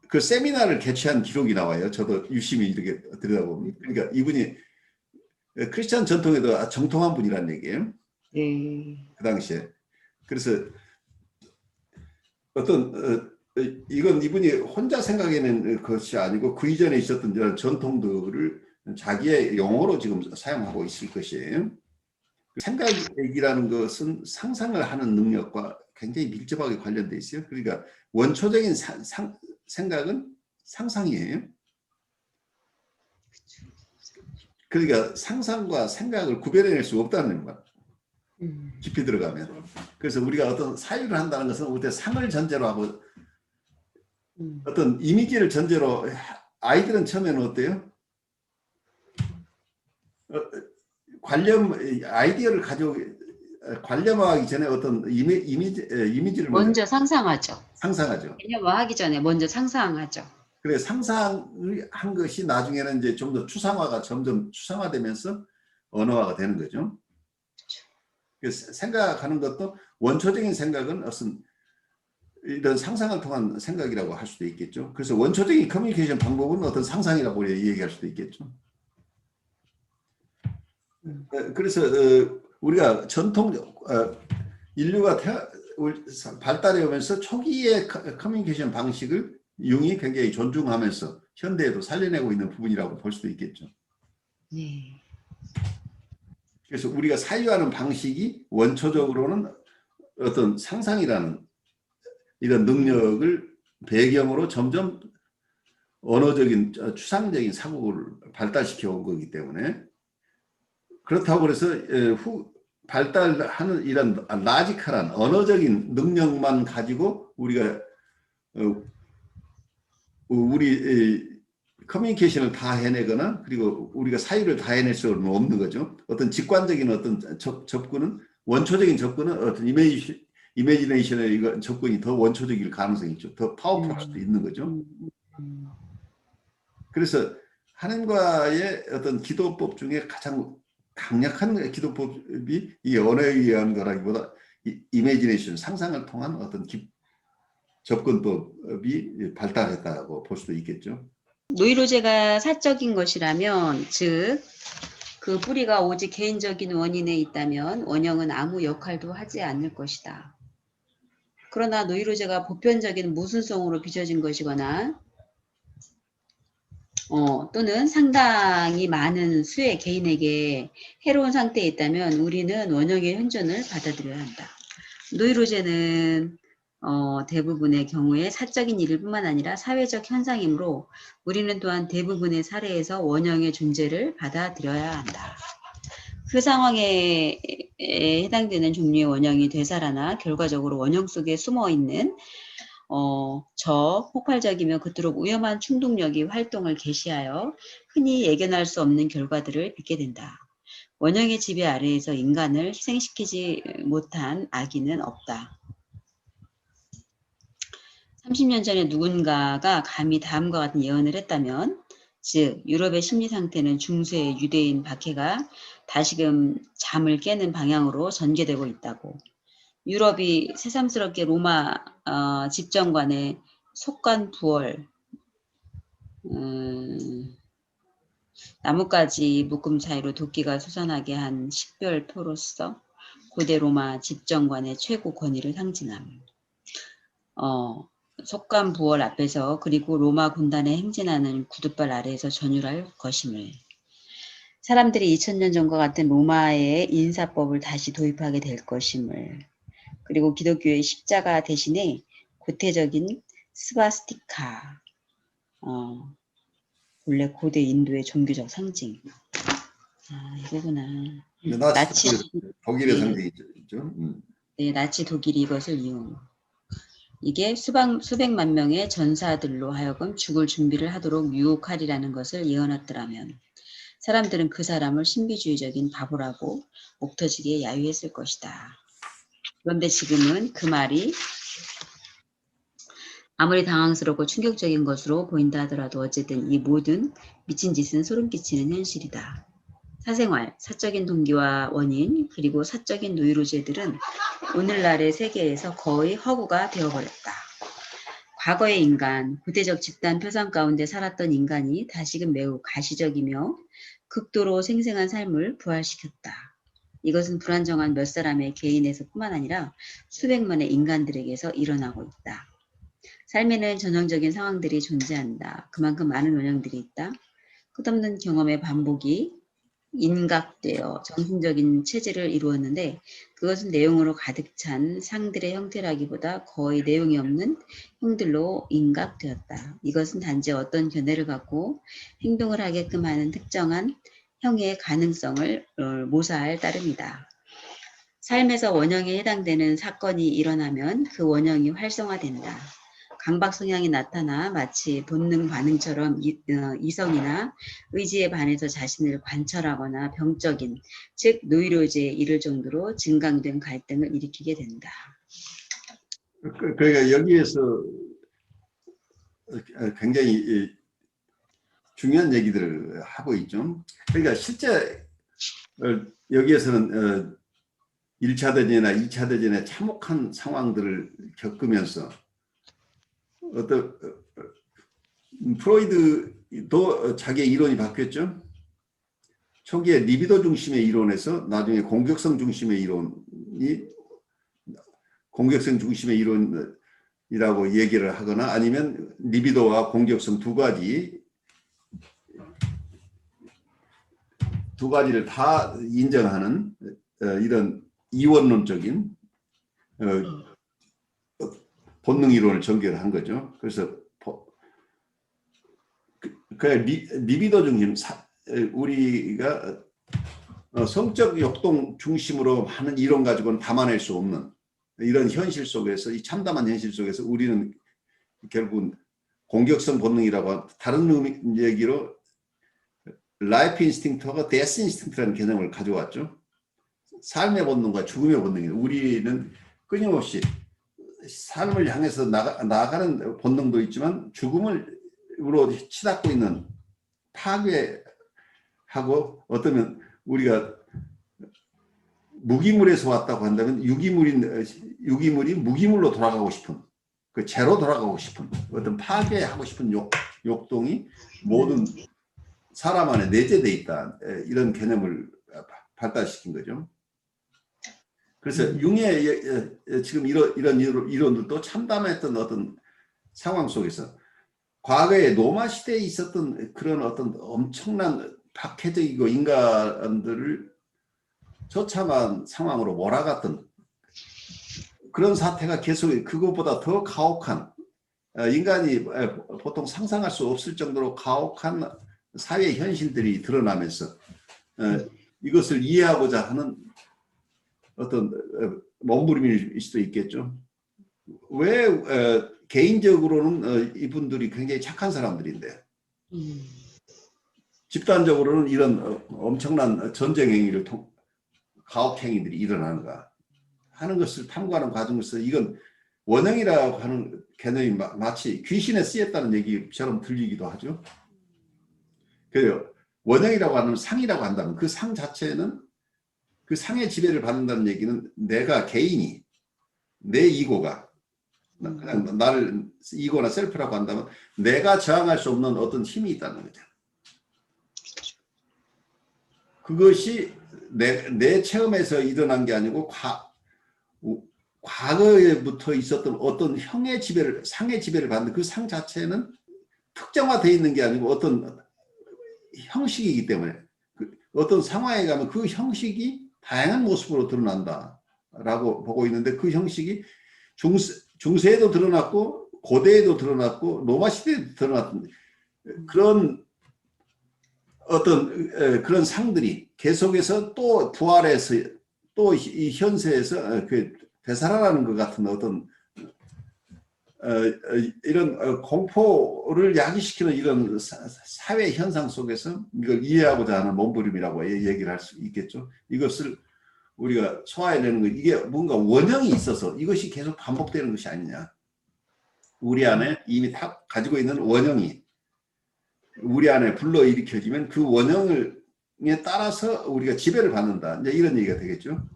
C: 그 세미나를 개최한 기록이 나와요. 저도 유심히 이렇게 들여다보면. 그러니까 이분이 크리스찬 전통에도 정통한 분이라는 얘기예요. 그 당시에. 그래서 이건 이분이 혼자 생각해낸 것이 아니고 그 이전에 있었던 이런 전통들을 자기의 용어로 지금 사용하고 있을 것이에요. 생각이라는 것은 상상을 하는 능력과 굉장히 밀접하게 관련돼 있어요. 그러니까 원초적인 생각은 상상이에요. 그러니까 상상과 생각을 구별해낼 수 없다는 거야. 깊이 들어가면. 그래서 우리가 어떤 사유를 한다는 것은 우리가 상을 전제로 하고 어떤 이미지를 전제로 아이들은 처음에는 어때요? 아이디어를 관념화하기 전에 어떤 이미지를
B: 먼저 상상하죠.
C: 상상하죠.
B: 개념화하기 전에 먼저 상상하죠.
C: 그래 상상을 한 것이 나중에는 이제 좀 더 점점 추상화되면서 언어화가 되는 거죠. 그래서 생각하는 것도 원초적인 생각은 어떤 이런 상상을 통한 생각이라고 할 수도 있겠죠. 그래서 원초적인 커뮤니케이션 방법은 어떤 상상이라고 얘기할 수도 있겠죠. 그래서 우리가 인류가 발달해 오면서 초기의 커뮤니케이션 방식을 융이 굉장히 존중하면서 현대에도 살려내고 있는 부분이라고 볼 수도 있겠죠.
B: 네.
C: 그래서 우리가 사유하는 방식이 원초적으로는 어떤 상상이라는 이런 능력을 배경으로 점점 언어적인 추상적인 사고를 발달시켜 온 거기 때문에 그렇다고 해서 발달하는 이런 라지컬한 언어적인 능력만 가지고 우리가 우리 커뮤니케이션을 다 해내거나 그리고 우리가 사유를 다 해낼 수는 없는 거죠. 어떤 직관적인 어떤 접근은 원초적인 접근은 어떤 이미지네이션의 접근이 더 원초적일 가능성이 있죠. 더 파워풀할 수도 있는 거죠. 그래서 하나님과의 어떤 기도법 중에 가장 강력한 기도법이 이 언어에 의한 거라기보다 이미지네이션, 상상을 통한 어떤 접근법이 발달했다고 볼 수도 있겠죠.
B: 노이로제가 사적인 것이라면 즉 그 뿌리가 오직 개인적인 원인에 있다면 원형은 아무 역할도 하지 않을 것이다. 그러나 노이로제가 보편적인 모순성으로 빚어진 것이거나 또는 상당히 많은 수의 개인에게 해로운 상태에 있다면 우리는 원형의 현존을 받아들여야 한다. 노이로제는 대부분의 경우에 사적인 일일 뿐만 아니라 사회적 현상이므로 우리는 또한 대부분의 사례에서 원형의 존재를 받아들여야 한다. 그 상황에 해당되는 종류의 원형이 되살아나 결과적으로 원형 속에 숨어있는 폭발적이며 그토록 위험한 충동력이 활동을 개시하여 흔히 예견할 수 없는 결과들을 빚게 된다. 원형의 지배 아래에서 인간을 희생시키지 못한 악인은 없다. 30년 전에 누군가가 감히 다음과 같은 예언을 했다면 즉 유럽의 심리 상태는 중세의 유대인 박해가 다시금 잠을 깨는 방향으로 전개되고 있다고. 유럽이 새삼스럽게 로마 집정관의 속간부월, 나뭇가지 묶음 사이로 도끼가 솟아나게 한 식별표로서 고대 로마 집정관의 최고 권위를 상징함. 속간부월 앞에서 그리고 로마 군단에 행진하는 구둣발 아래에서 전율할 것임을. 사람들이 2000년 전과 같은 로마의 인사법을 다시 도입하게 될 것임을. 그리고 기독교의 십자가 대신에 구태적인 스바스티카, 본래 고대 인도의 종교적 상징. 이거구나. 나치
C: 독일의 상징이죠.
B: 네, 나치 독일이 이것을 이용. 이게 수백만 명의 전사들로 하여금 죽을 준비를 하도록 유혹하리라는 것을 예언했더라면 사람들은 그 사람을 신비주의적인 바보라고 목 터지게 야유했을 것이다. 그런데 지금은 그 말이 아무리 당황스럽고 충격적인 것으로 보인다 하더라도 어쨌든 이 모든 미친 짓은 소름 끼치는 현실이다. 사생활, 사적인 동기와 원인, 그리고 사적인 노이로제들은 오늘날의 세계에서 거의 허구가 되어버렸다. 과거의 인간, 구대적 집단 표상 가운데 살았던 인간이 다시금 매우 가시적이며 극도로 생생한 삶을 부활시켰다. 이것은 불안정한 몇 사람의 개인에서뿐만 아니라 수백만의 인간들에게서 일어나고 있다. 삶에는 전형적인 상황들이 존재한다. 그만큼 많은 원형들이 있다. 끝없는 경험의 반복이 인각되어 정신적인 체질을 이루었는데 그것은 내용으로 가득 찬 상들의 형태라기보다 거의 내용이 없는 형들로 인각되었다. 이것은 단지 어떤 견해를 갖고 행동을 하게끔 하는 특정한 형의 가능성을 모사할 따름이다. 삶에서 원형에 해당되는 사건이 일어나면 그 원형이 활성화된다. 강박 성향이 나타나 마치 본능 반응처럼 이성이나 의지에 반해서 자신을 관철하거나 병적인, 즉 노이로제에 이를 정도로 증강된 갈등을 일으키게 된다.
C: 그러니까 여기에서 굉장히 중요한 얘기들을 하고 있죠. 그러니까 실제 여기에서는 1차 대전이나 2차 대전의 참혹한 상황들을 겪으면서 프로이드도 자기의 이론이 바뀌었죠. 초기에 리비도 중심의 이론에서 나중에 공격성 중심의 이론이라고 얘기를 하거나 아니면 리비도와 공격성 두 가지를 다 인정하는 이런 이원론적인 본능 이론을 전개를 한 거죠. 그래서 리비도 중심, 우리가 성적 역동 중심으로 하는 이론 가지고는 담아낼 수 없는 이런 현실 속에서, 이 참담한 현실 속에서 우리는 결국은 공격성 본능이라고, 다른 얘기로 라이프 인스팅트와 데스 인스팅트라는 개념을 가져왔죠. 삶의 본능과 죽음의 본능입니다. 우리는 끊임없이 삶을 향해서 나아가는 본능도 있지만 죽음으로 치닫고 있는, 파괴하고, 어쩌면 우리가 무기물에서 왔다고 한다면 유기물이 무기물로 돌아가고 싶은, 그 제로 돌아가고 싶은 어떤 파괴하고 싶은 욕동이 모든 사람 안에 내재되어 있다, 이런 개념을 발달시킨 거죠. 그래서 융의 지금 이런 이론들도 참담했던 어떤 상황 속에서 과거에 로마 시대에 있었던 그런 어떤 엄청난 박해적이고 인간들을 처참한 상황으로 몰아갔던 그런 사태가 계속, 그것보다 더 가혹한, 인간이 보통 상상할 수 없을 정도로 가혹한 사회 현실들이 드러나면서 이것을 이해하고자 하는 어떤 몸부림일 수도 있겠죠. 왜 개인적으로는 이분들이 굉장히 착한 사람들인데 집단적으로는 이런 엄청난 전쟁 행위를 가혹 행위들이 일어나는가 하는 것을 탐구하는 과정에서, 이건 원형이라고 하는 개념이 마치 귀신에 쓰였다는 얘기처럼 들리기도 하죠. 그래요. 원형이라고 하면 상이라고 한다면 그 상 자체는 그 상의 지배를 받는다는 얘기는 내가 개인이 내 이고가 그냥 나를 이고나 셀프라고 한다면 내가 저항할 수 없는 어떤 힘이 있다는 거죠. 그것이 내 체험에서 일어난 게 아니고 과거에부터 있었던 어떤 형의 지배를 상의 지배를 받는 그 상 자체는 특정화되어 있는 게 아니고 어떤 형식이기 때문에 어떤 상황에 가면 그 형식이 다양한 모습으로 드러난다라고 보고 있는데 그 형식이 중세에도 드러났고 고대에도 드러났고 로마 시대에도 드러났던 그런 어떤 그런 상들이 계속해서 또 부활해서 또 이 현세에서 그 되살아나는 것 같은 어떤 이런 공포를 야기시키는 이런 사회 현상 속에서 이걸 이해하고자 하는 몸부림이라고 얘기를 할 수 있겠죠. 이것을 우리가 소화해내는 거 이게 뭔가 원형이 있어서 이것이 계속 반복되는 것이 아니냐. 우리 안에 이미 다 가지고 있는 원형이 우리 안에 불러일으켜지면 그 원형에 따라서 우리가 지배를 받는다. 이제 이런 얘기가 되겠죠.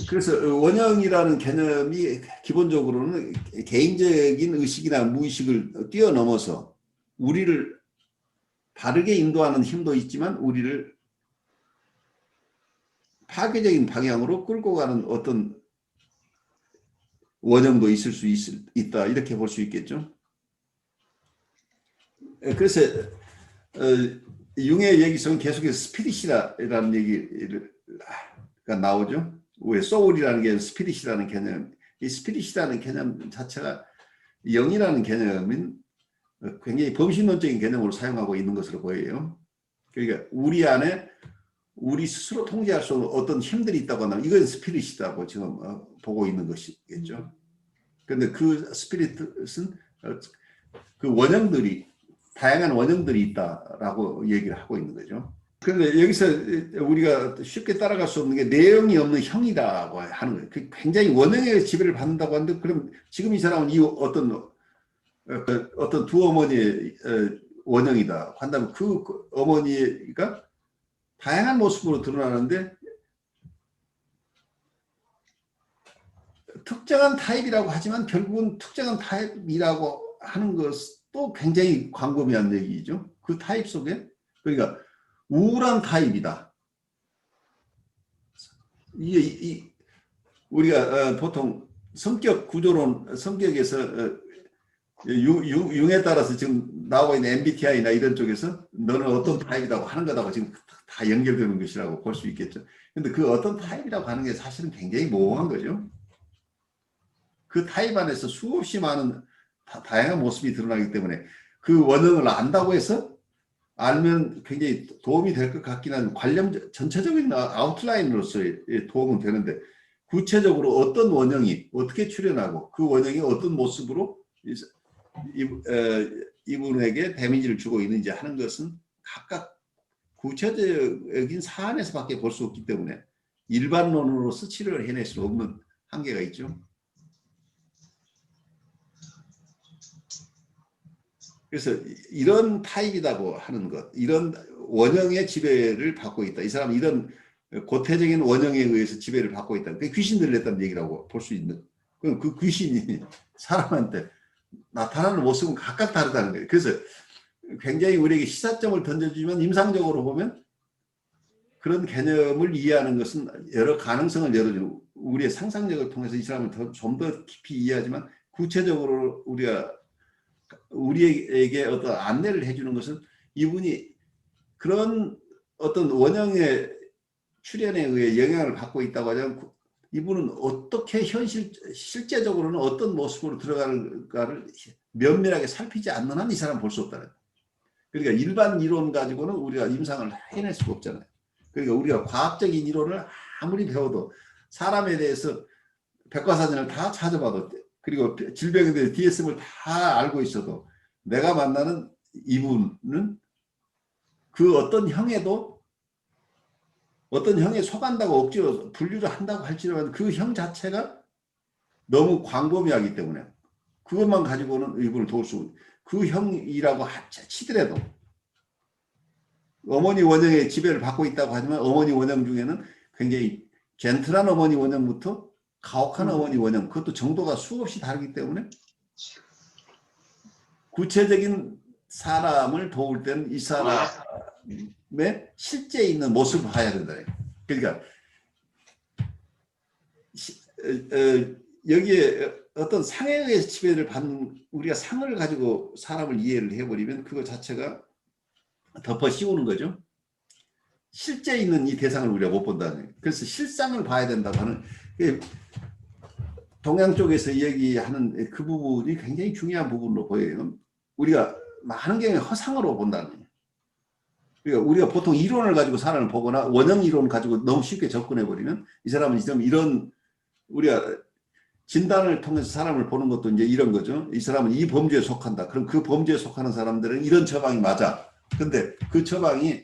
C: 그래서 원형이라는 개념이 기본적으로는 개인적인 의식이나 무의식을 뛰어넘어서 우리를 바르게 인도하는 힘도 있지만 우리를 파괴적인 방향으로 끌고 가는 어떤 원형도 있을 수 있다 이렇게 볼 수 있겠죠. 그래서 융의 얘기 속은 계속해서 스피릿이라는 얘기가 나오죠. 왜 소울이라는 게 스피릿이라는 개념, 이 스피릿이라는 개념 자체가 영이라는 개념은 굉장히 범신론적인 개념으로 사용하고 있는 것으로 보여요. 그러니까 우리 안에 우리 스스로 통제할 수 없는 어떤 힘들이 있다고 하면 이건 스피릿이라고 지금 보고 있는 것이겠죠. 그런데 그 스피릿은 그 원형들이 다양한 원형들이 있다라고 얘기를 하고 있는 거죠. 그런데 여기서 우리가 쉽게 따라갈 수 없는 게 내용이 없는 형이라고 하는 거예요. 굉장히 원형의 지배를 받는다고 하는데 그럼 지금 이 사람은 이 어떤 두 어머니의 원형이다 한다면 그 어머니가 다양한 모습으로 드러나는데 특정한 타입이라고 하지만 결국은 특정한 타입이라고 하는 것도 굉장히 광범위한 얘기죠. 그 타입 속에 그러니까 우울한 타입이다. 우리가 보통 성격 구조론 성격에서 융에 따라서 지금 나오고 있는 MBTI나 이런 쪽에서 너는 어떤 타입이라고 하는 거다고 지금 다 연결되는 것이라고 볼 수 있겠죠. 근데 그 어떤 타입이라고 하는 게 사실은 굉장히 모호한 거죠. 그 타입 안에서 수없이 많은 다양한 모습이 드러나기 때문에 그 원형을 안다고 해서 알면 굉장히 도움이 될 것 같긴 한 관련 전체적인 아웃라인으로서의 도움은 되는데 구체적으로 어떤 원형이 어떻게 출현하고 그 원형이 어떤 모습으로 이분에게 데미지를 주고 있는지 하는 것은 각각 구체적인 사안에서밖에 볼 수 없기 때문에 일반론으로서 치료를 해낼 수 없는 한계가 있죠. 그래서 이런 타입이라고 하는 것, 이런 원형의 지배를 받고 있다. 이 사람은 이런 고태적인 원형에 의해서 지배를 받고 있다. 그게 귀신들을 냈다는 얘기라고 볼 수 있는. 그럼 그 귀신이 사람한테 나타나는 모습은 각각 다르다는 거예요. 그래서 굉장히 우리에게 시사점을 던져주지만 임상적으로 보면 그런 개념을 이해하는 것은 여러 가능성을 열어주는 우리의 상상력을 통해서 이 사람을 좀 더 깊이 이해하지만 구체적으로 우리에게 어떤 안내를 해주는 것은 이분이 그런 어떤 원형의 출현에 의해 영향을 받고 있다고 하자면 이분은 어떻게 실제적으로는 어떤 모습으로 들어가는가를 면밀하게 살피지 않는 한 이 사람 볼 수 없다는. 그러니까 일반 이론 가지고는 우리가 임상을 해낼 수가 없잖아요. 그러니까 우리가 과학적인 이론을 아무리 배워도 사람에 대해서 백과사전을 다 찾아봐도 그리고 질병에 대해 DSM을 다 알고 있어도 내가 만나는 이분은 그 어떤 형에도 어떤 형에 속한다고 억지로 분류를 한다고 할지라도 그 형 자체가 너무 광범위하기 때문에 그것만 가지고는 이분을 도울 수, 그 형이라고 치더라도 어머니 원형의 지배를 받고 있다고 하지만 어머니 원형 중에는 굉장히 젠틀한 어머니 원형부터 가혹한 어머니 원형, 그것도 정도가 수없이 다르기 때문에 구체적인 사람을 도울 때는 이 사람의 실제 있는 모습을 봐야 된다. 그러니까 여기에 어떤 상에 의해서 지배를 받는, 우리가 상을 가지고 사람을 이해를 해버리면 그거 자체가 덮어 씌우는 거죠. 실제 있는 이 대상을 우리가 못 본다는 거예요. 그래서 실상을 봐야 된다고 하는, 동양 쪽에서 얘기하는 그 부분이 굉장히 중요한 부분으로 보여요. 우리가 많은 경우에 허상으로 본다는 거예요. 그러니까 우리가 보통 이론을 가지고 사람을 보거나 원형 이론을 가지고 너무 쉽게 접근해버리면 이 사람은 지금 이런, 우리가 진단을 통해서 사람을 보는 것도 이제 이런 거죠. 이 사람은 이 범죄에 속한다. 그럼 그 범죄에 속하는 사람들은 이런 처방이 맞아. 근데 그 처방이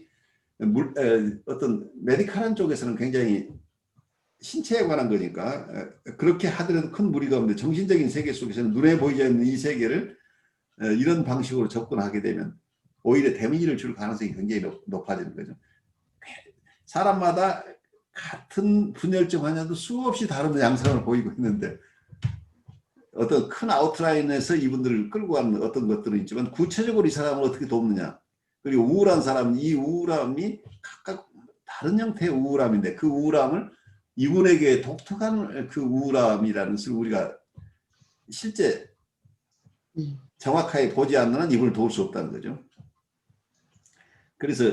C: 어떤 메디컬한 쪽에서는 굉장히 신체에 관한 거니까 그렇게 하더라도 큰 무리가 없는데, 정신적인 세계 속에서는 눈에 보이지 않는 이 세계를 이런 방식으로 접근하게 되면 오히려 데미지를 줄 가능성이 굉장히 높아지는 거죠. 사람마다 같은 분열증 환자도 수없이 다른 양상을 보이고 있는데, 어떤 큰 아웃라인에서 이분들을 끌고 가는 어떤 것들은 있지만 구체적으로 이 사람을 어떻게 돕느냐, 그리고 우울한 사람은 이 우울함이 각각 다른 형태의 우울함인데 그 우울함을 이분에게 독특한 그 우울함이라는 것을 우리가 실제 정확하게 보지 않는 한 이분을 도울 수 없다는 거죠. 그래서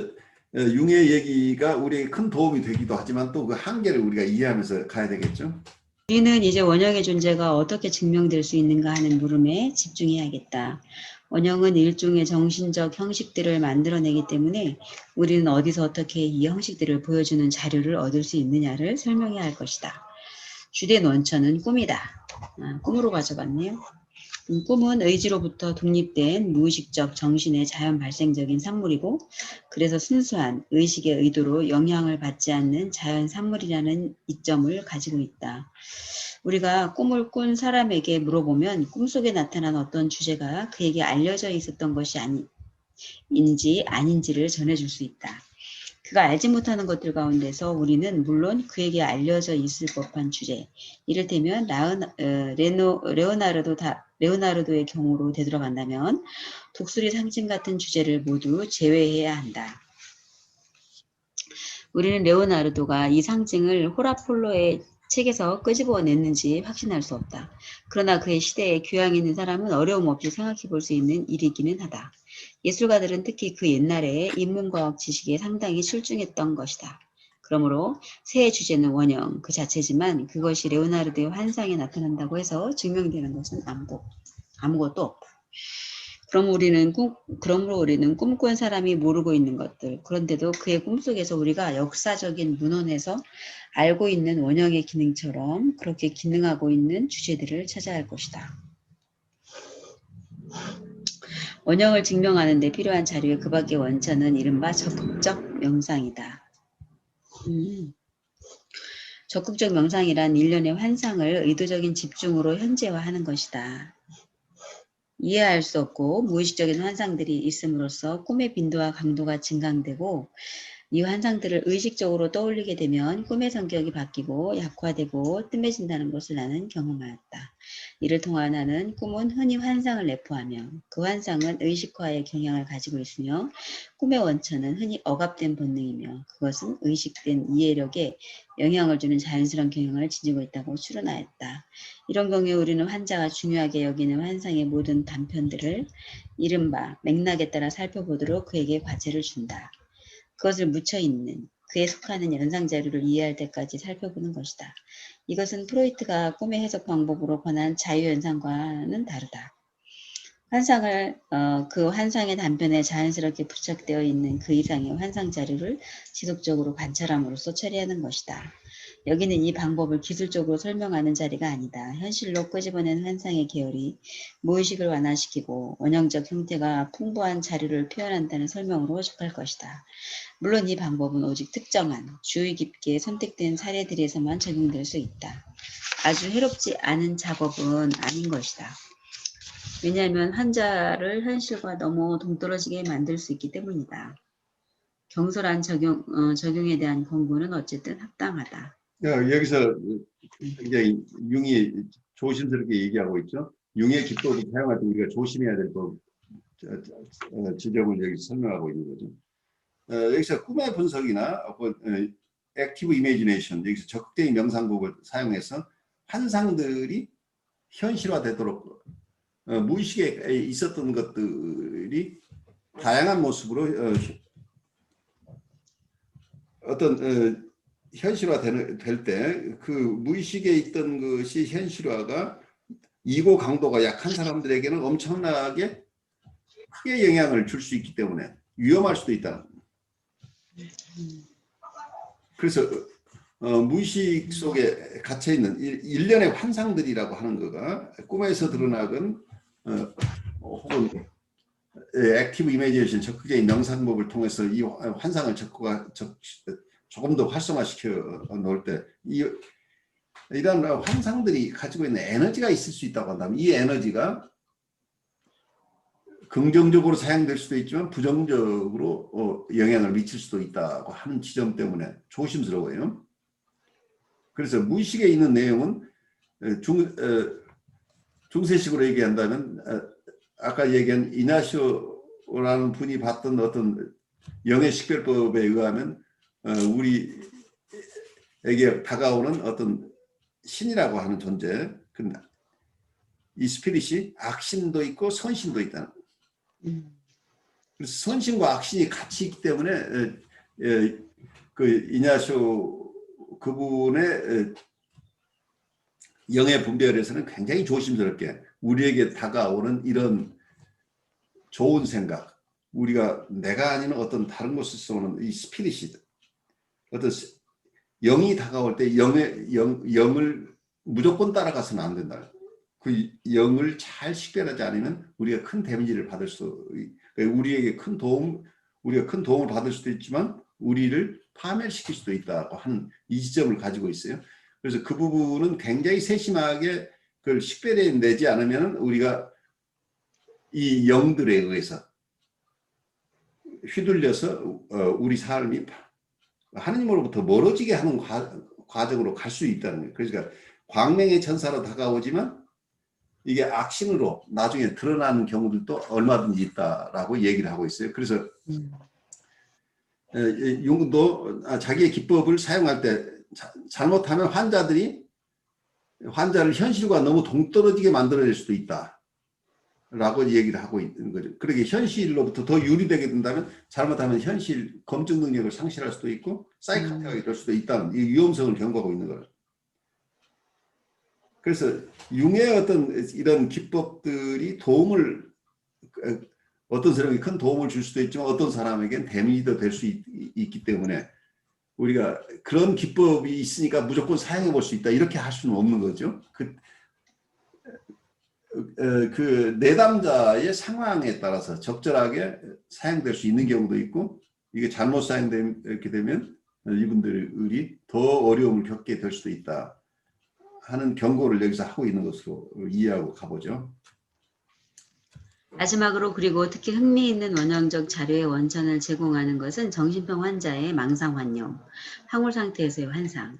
C: 융의 얘기가 우리에게 큰 도움이 되기도 하지만 또 그 한계를 우리가 이해하면서 가야 되겠죠.
B: 우리는 이제 원형의 존재가 어떻게 증명될 수 있는가 하는 물음에 집중해야겠다. 원형은 일종의 정신적 형식들을 만들어내기 때문에 우리는 어디서 어떻게 이 형식들을 보여주는 자료를 얻을 수 있느냐를 설명해야 할 것이다. 주된 원천은 꿈이다. 꿈으로 가져갔네요. 꿈은 의지로부터 독립된 무의식적 정신의 자연 발생적인 산물이고, 그래서 순수한 의식의 의도로 영향을 받지 않는 자연 산물이라는 이점을 가지고 있다. 우리가 꿈을 꾼 사람에게 물어보면 꿈속에 나타난 어떤 주제가 그에게 알려져 있었던 것이 아닌지 아닌지를 전해줄 수 있다. 그가 알지 못하는 것들 가운데서 우리는 물론 그에게 알려져 있을 법한 주제, 이를테면 레오나르도의 경우로 되돌아간다면 독수리 상징 같은 주제를 모두 제외해야 한다. 우리는 레오나르도가 이 상징을 호라폴로의 책에서 끄집어냈는지 확신할 수 없다. 그러나 그의 시대에 교양 있는 사람은 어려움 없이 생각해 볼 수 있는 일이기는 하다. 예술가들은 특히 그 옛날에 인문과학 지식에 상당히 출중했던 것이다. 그러므로 새의 주제는 원형 그 자체지만 그것이 레오나르도의 환상에 나타난다고 해서 증명되는 것은 아무것도 없다. 그러므로 우리는 꿈꾼 사람이 모르고 있는 것들, 그런데도 그의 꿈속에서 우리가 역사적인 문헌에서 알고 있는 원형의 기능처럼 그렇게 기능하고 있는 주제들을 찾아야 할 것이다. 원형을 증명하는 데 필요한 자료의 그 밖의 원천은 이른바 적극적 명상이다. 적극적 명상이란 일련의 환상을 의도적인 집중으로 현재화하는 것이다. 이해할 수 없고 무의식적인 환상들이 있음으로써 꿈의 빈도와 강도가 증강되고, 이 환상들을 의식적으로 떠올리게 되면 꿈의 성격이 바뀌고 약화되고 뜸해진다는 것을 나는 경험하였다. 이를 통하 나는 꿈은 흔히 환상을 내포하며 그 환상은 의식화의 경향을 가지고 있으며 꿈의 원천은 흔히 억압된 본능이며 그것은 의식된 이해력에 영향을 주는 자연스러운 경향을 지니고 있다고 추론하였다. 이런 경우에 우리는 환자가 중요하게 여기는 환상의 모든 단편들을 이른바 맥락에 따라 살펴보도록 그에게 과제를 준다. 그것을 묻혀있는 그에 속하는 연상 자료를 이해할 때까지 살펴보는 것이다. 이것은 프로이트가 꿈의 해석 방법으로 권한 자유연상과는 다르다. 그 환상의 단편에 자연스럽게 부착되어 있는 그 이상의 환상 자료를 지속적으로 관찰함으로써 처리하는 것이다. 여기는 이 방법을 기술적으로 설명하는 자리가 아니다. 현실로 끄집어낸 환상의 계열이 무의식을 완화시키고 원형적 형태가 풍부한 자료를 표현한다는 설명으로 접할 것이다. 물론 이 방법은 오직 특정한 주의 깊게 선택된 사례들에서만 적용될 수 있다. 아주 해롭지 않은 작업은 아닌 것이다. 왜냐하면 환자를 현실과 너무 동떨어지게 만들 수 있기 때문이다. 경솔한 적용에 대한 권고는 어쨌든 합당하다.
C: 여기서 굉장히 융이 조심스럽게 얘기하고 있죠. 융의 기법을 사용할 때 우리가 조심해야 될 법 지점을 여기 설명하고 있는 거죠. 여기서 꿈의 분석이나 액티브 이미지네이션, 여기서 적극적인 명상법을 사용해서 환상들이 현실화되도록 무의식에 있었던 것들이 다양한 모습으로 어떤 현실화될 때 그 무의식에 있던 것이 현실화가 이고 강도가 약한 사람들에게는 엄청나게 크게 영향을 줄 수 있기 때문에 위험할 수도 있다. 그래서 무의식 속에 갇혀있는 일련의 환상들이라고 하는 거가 꿈에서 드러나건 혹은 액티브 이미지네이션 적극적인 명상법을 통해서 이 환상을 조금 더 활성화시켜 놓을 때 이런 환상들이 가지고 있는 에너지가 있을 수 있다고 한다면 이 에너지가 긍정적으로 사용될 수도 있지만 부정적으로 영향을 미칠 수도 있다고 하는 지점 때문에 조심스러워요. 그래서 무의식에 있는 내용은 중세식으로 얘기한다면 아까 얘기한 이나시오라는 분이 봤던 어떤 영의 식별법에 의하면 우리에게 다가오는 어떤 신이라고 하는 존재, 이 스피릿이 악신도 있고 선신도 있다. 그래서 선신과 악신이 같이 있기 때문에 그 이냐쇼 그분의 영의 분별에서는 굉장히 조심스럽게 우리에게 다가오는 이런 좋은 생각, 우리가 내가 아닌 어떤 다른 곳에서 오는 이 스피릿이 어떤 영이 다가올 때 영을 무조건 따라가서는 안 된다. 그 영을 잘 식별하지 않으면 우리가 큰 데미지를 받을 우리에게 우리가 큰 도움을 받을 수도 있지만 우리를 파멸시킬 수도 있다고 하는 이 지점을 가지고 있어요. 그래서 그 부분은 굉장히 세심하게 그걸 식별해내지 않으면 우리가 이 영들에 의해서 휘둘려서 우리 삶이 하느님으로부터 멀어지게 하는 과정으로 갈 수 있다는 거예요. 그러니까 광명의 천사로 다가오지만 이게 악신으로 나중에 드러나는 경우들도 얼마든지 있다라고 얘기를 하고 있어요. 그래서 융도 자기의 기법을 사용할 때 잘못하면 환자를 현실과 너무 동떨어지게 만들어낼 수도 있다 라고 얘기를 하고 있는 거죠. 그러게 현실로부터 더 유리되게 된다면 잘못하면 현실 검증 능력을 상실할 수도 있고 사이코패가 이럴 수도 있다는 이 위험성을 경고하고 있는 거죠. 그래서 융의 어떤 이런 기법들이 어떤 사람에게 큰 도움을 줄 수도 있지만 어떤 사람에게는 데미지도 될 수 있기 때문에 우리가 그런 기법이 있으니까 무조건 사용해 볼 수 있다 이렇게 할 수는 없는 거죠. 그 내담자의 상황에 따라서 적절하게 사용될 수 있는 경우도 있고 이게 잘못 사용되게 되면 이분들이 더 어려움을 겪게 될 수도 있다 하는 경고를 여기서 하고 있는 것으로 이해하고 가보죠.
B: 마지막으로 그리고 특히 흥미있는 원형적 자료의 원천을 제공하는 것은 정신병 환자의 망상환영, 황홀 상태에서의 환상,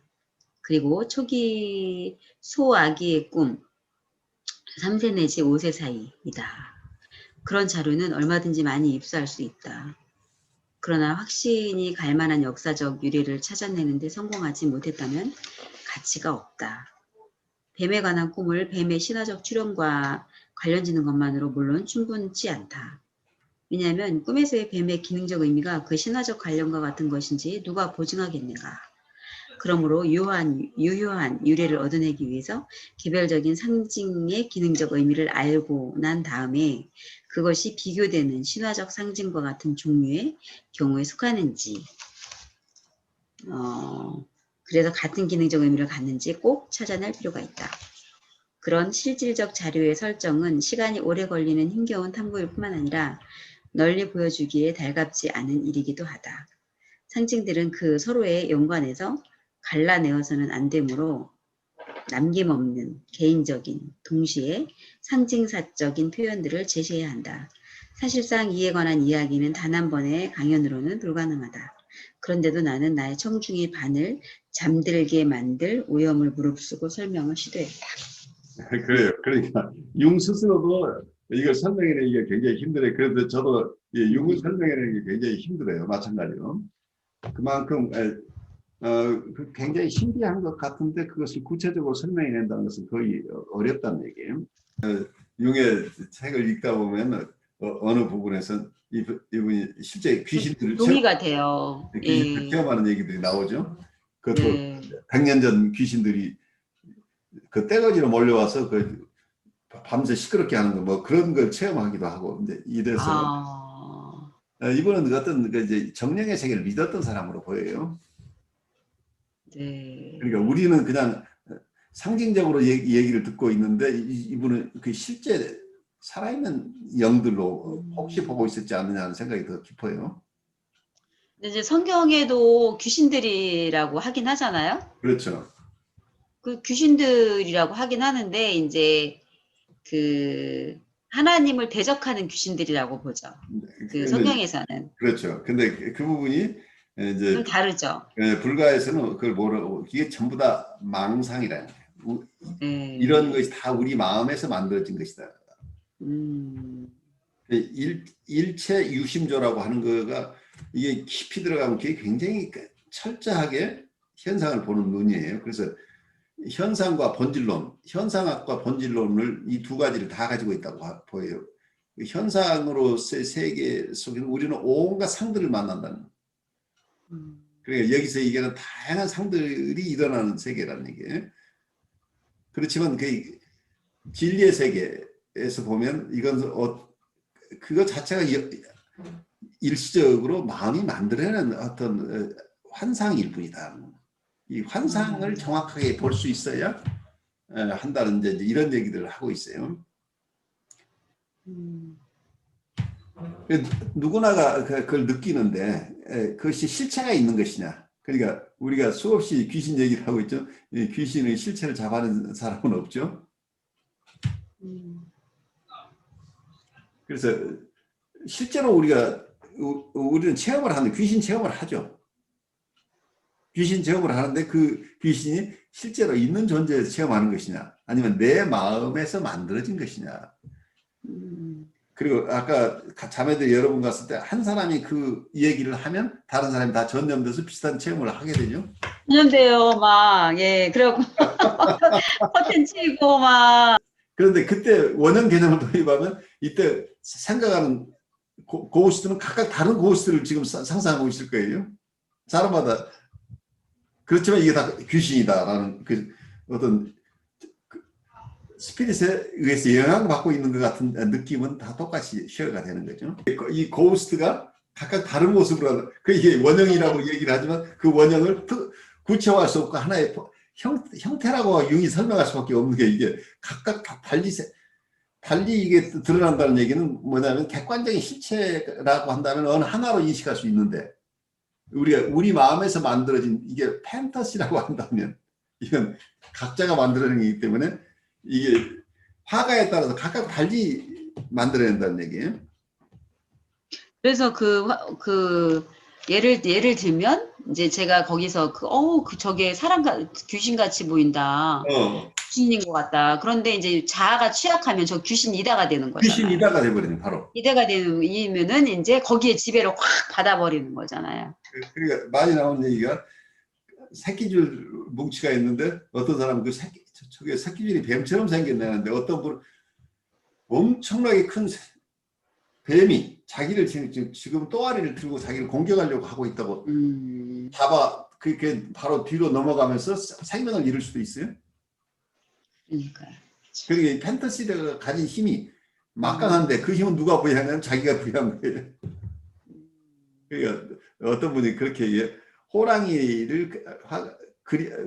B: 그리고 초기 소아기의 꿈, 3세 내지 5세 사이이다. 그런 자료는 얼마든지 많이 입수할 수 있다. 그러나 확신이 갈 만한 역사적 유래를 찾아내는 데 성공하지 못했다면 가치가 없다. 뱀에 관한 꿈을 뱀의 신화적 출현과 관련지는 것만으로 물론 충분치 않다. 왜냐하면 꿈에서의 뱀의 기능적 의미가 그 신화적 관련과 같은 것인지 누가 보증하겠는가. 그러므로 유효한 유래를 얻어내기 위해서 개별적인 상징의 기능적 의미를 알고 난 다음에 그것이 비교되는 신화적 상징과 같은 종류의 경우에 속하는지 그래서 같은 기능적 의미를 갖는지 꼭 찾아낼 필요가 있다. 그런 실질적 자료의 설정은 시간이 오래 걸리는 힘겨운 탐구일 뿐만 아니라 널리 보여주기에 달갑지 않은 일이기도 하다. 상징들은 그 서로의 연관에서 갈라내어서는 안 되므로 남김없는 개인적인 동시에 상징사적인 표현들을 제시해야 한다. 사실상 이에 관한 이야기는 단 한 번의 강연으로는 불가능하다. 그런데도 나는 나의 청중의 반을 잠들게 만들 오염을 무릅쓰고 설명을 시도했다.
C: 그래요. 그러니까 융 스스로도 이걸 설명해내기가 굉장히 힘들어요. 그래도 저도 융을 설명해내기 굉장히 힘들어요. 마찬가지로. 그만큼 굉장히 신기한 것 같은데 그것을 구체적으로 설명해낸다는 것은 거의 어렵다는 얘기예요. 융의 책을 읽다 보면 어느 부분에서 이분이 실제 귀신들을
B: 동의가 돼요.
C: 귀신들
B: 예.
C: 체험하는 얘기들이 나오죠. 그것도
B: 네.
C: 100년 전 귀신들이 그 떼거지로 몰려와서 그 밤새 시끄럽게 하는 거 뭐 그런 걸 체험하기도 하고 이제 이래서 이분은 어떤 그 이제 정령의 세계를 믿었던 사람으로 보여요.
B: 네.
C: 그러니까 우리는 그냥 상징적으로 얘기를 듣고 있는데 이분은 그 실제 살아있는 영들로 혹시 보고 있었지 않느냐는 생각이 더 깊어요.
B: 근데 이제 성경에도 귀신들이라고 하긴 하잖아요.
C: 그렇죠.
B: 그 귀신들이라고 하긴 하는데 이제 그 하나님을 대적하는 귀신들이라고 보죠. 그 성경에서는.
C: 그렇죠. 근데 그 부분이 이제
B: 좀 다르죠.
C: 불가에서는 그걸 뭐라고 이게 전부 다 망상이라는 거예요. 이런 것이 다 우리 마음에서 만들어진 것이다. 일체 유심조라고 하는 거가 이게 깊이 들어가면 그게 굉장히 철저하게 현상을 보는 눈이에요. 그래서 현상과 본질론, 현상학과 본질론을 이 두 가지를 다 가지고 있다고 보여요. 현상으로서의 세계 속에는 우리는 온갖 상들을 만난다는 거예요. 그러니까 여기서 얘기하는 다양한 상들이 일어나는 세계라는 얘기예요. 그렇지만 그 진리의 세계에서 보면 이건 그거 자체가 일시적으로 마음이 만들어내는 어떤 환상일 뿐이다. 이 환상을 정확하게 볼 수 있어야 한다는 이제 이런 얘기들을 하고 있어요. 누구나가 그걸 느끼는데 그것이 실체가 있는 것이냐. 그러니까 우리가 수없이 귀신 얘기를 하고 있죠. 귀신의 실체를 잡아낸 사람은 없죠. 그래서 실제로 우리는 체험을 하는 귀신 체험을 하죠. 귀신 체험을 하는데 그 귀신이 실제로 있는 존재에서 체험하는 것이냐 아니면 내 마음에서 만들어진 것이냐. 그리고 아까 자매들 여러분 갔을 때 한 사람이 그 얘기를 하면 다른 사람이 다 전염돼서 비슷한 체험을 하게 되죠.
B: 전염돼요. 막 예. 그래갖고 커튼 치고 막.
C: 그런데 그때 원형 개념을 도입하면 이때 생각하는 고스트는 각각 다른 고스트를 지금 상상하고 있을 거예요. 사람마다. 그렇지만 이게 다 귀신이다라는 그 어떤 스피릿에 의해서 영향받고 있는 것 같은 느낌은 다 똑같이 쉐어가 되는 거죠. 이 고스트가 각각 다른 모습으로 이게 원형이라고 얘기를 하지만 그 원형을 구체화할 수 없고 하나의 형태라고 융이 설명할 수밖에 없는 게 이게 각각 다 달리 이게 드러난다는 얘기는 뭐냐면 객관적인 실체라고 한다면 어느 하나로 인식할 수 있는데 우리 마음에서 만들어진 이게 판타지라고 한다면 이건 각자가 만들어낸 거기 때문에 이게 화가에 따라서 각각 달리 만들어낸다는 얘기예요.
B: 그래서 예를 들면 이제 제가 거기서 저게 귀신같이 보인다. 귀신인 것 같다. 그런데 이제 자아가 취약하면 저 귀신이다가 되는 거잖아요.
C: 귀신이다가 돼버리는 바로.
B: 이다가 되면은 이제 거기에 지배를 확 받아버리는 거잖아요.
C: 그러니까 많이 나오는 얘기가 새끼줄 뭉치가 있는데 어떤 사람은 저게 새끼줄이 뱀처럼 생겼다는데 어떤 분은 엄청나게 큰 뱀이 자기를 지금 또아리를 들고 자기를 공격하려고 하고 있다고 그게 바로 뒤로 넘어가면서 생명을 잃을 수도 있어요.
B: 그러니까요.
C: 그러니까 판타지가 가진 힘이 막강한데 그 힘은 누가 부여하냐면 자기가 부여한 거예요. 그러니까 어떤 분이 그렇게 호랑이를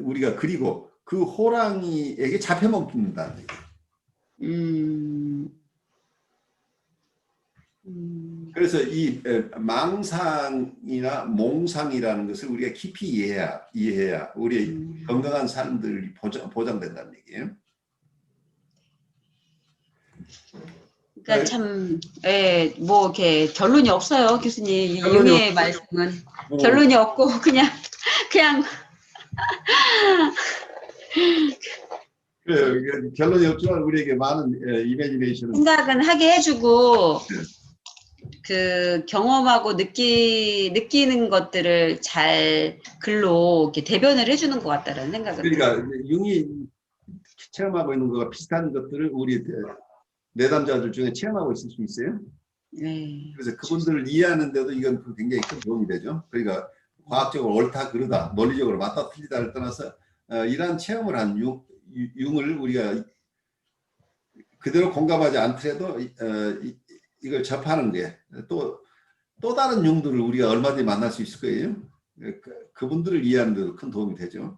C: 우리가 그리고 그 호랑이에게 잡혀먹는다는 얘기예요. 그래서 이 망상이나 몽상이라는 것을 우리가 깊이 이해해야 우리의 건강한 삶들이 보장된다는 얘기예요.
B: 그러니까 참, 예, 뭐 이렇게 결론이 없어요, 교수님. 융의 말씀은 결론이 없고 그냥
A: 그래, 결론이 없지만 우리에게 많은 이미지네이션을
B: 생각은 하게 해주고 그 경험하고 느끼는 것들을 잘 글로 이렇게 대변을 해주는 것 같다라는 생각은
A: 그러니까 융이 체험하고 있는 것과 비슷한 것들을 우리 내담자들 중에 체험하고 있을 수 있어요.
B: 네.
A: 그래서 그분들을 이해하는데도 이건 굉장히 큰 도움이 되죠. 그러니까 과학적으로 옳다 그르다, 논리적으로 맞다 틀리다를 떠나서 이러한 체험을 한 융을 우리가 그대로 공감하지 않더라도 이걸 접하는 게 또 다른 융들을 우리가 얼마든지 만날 수 있을 거예요. 그분들을 이해하는 데도 큰 도움이 되죠.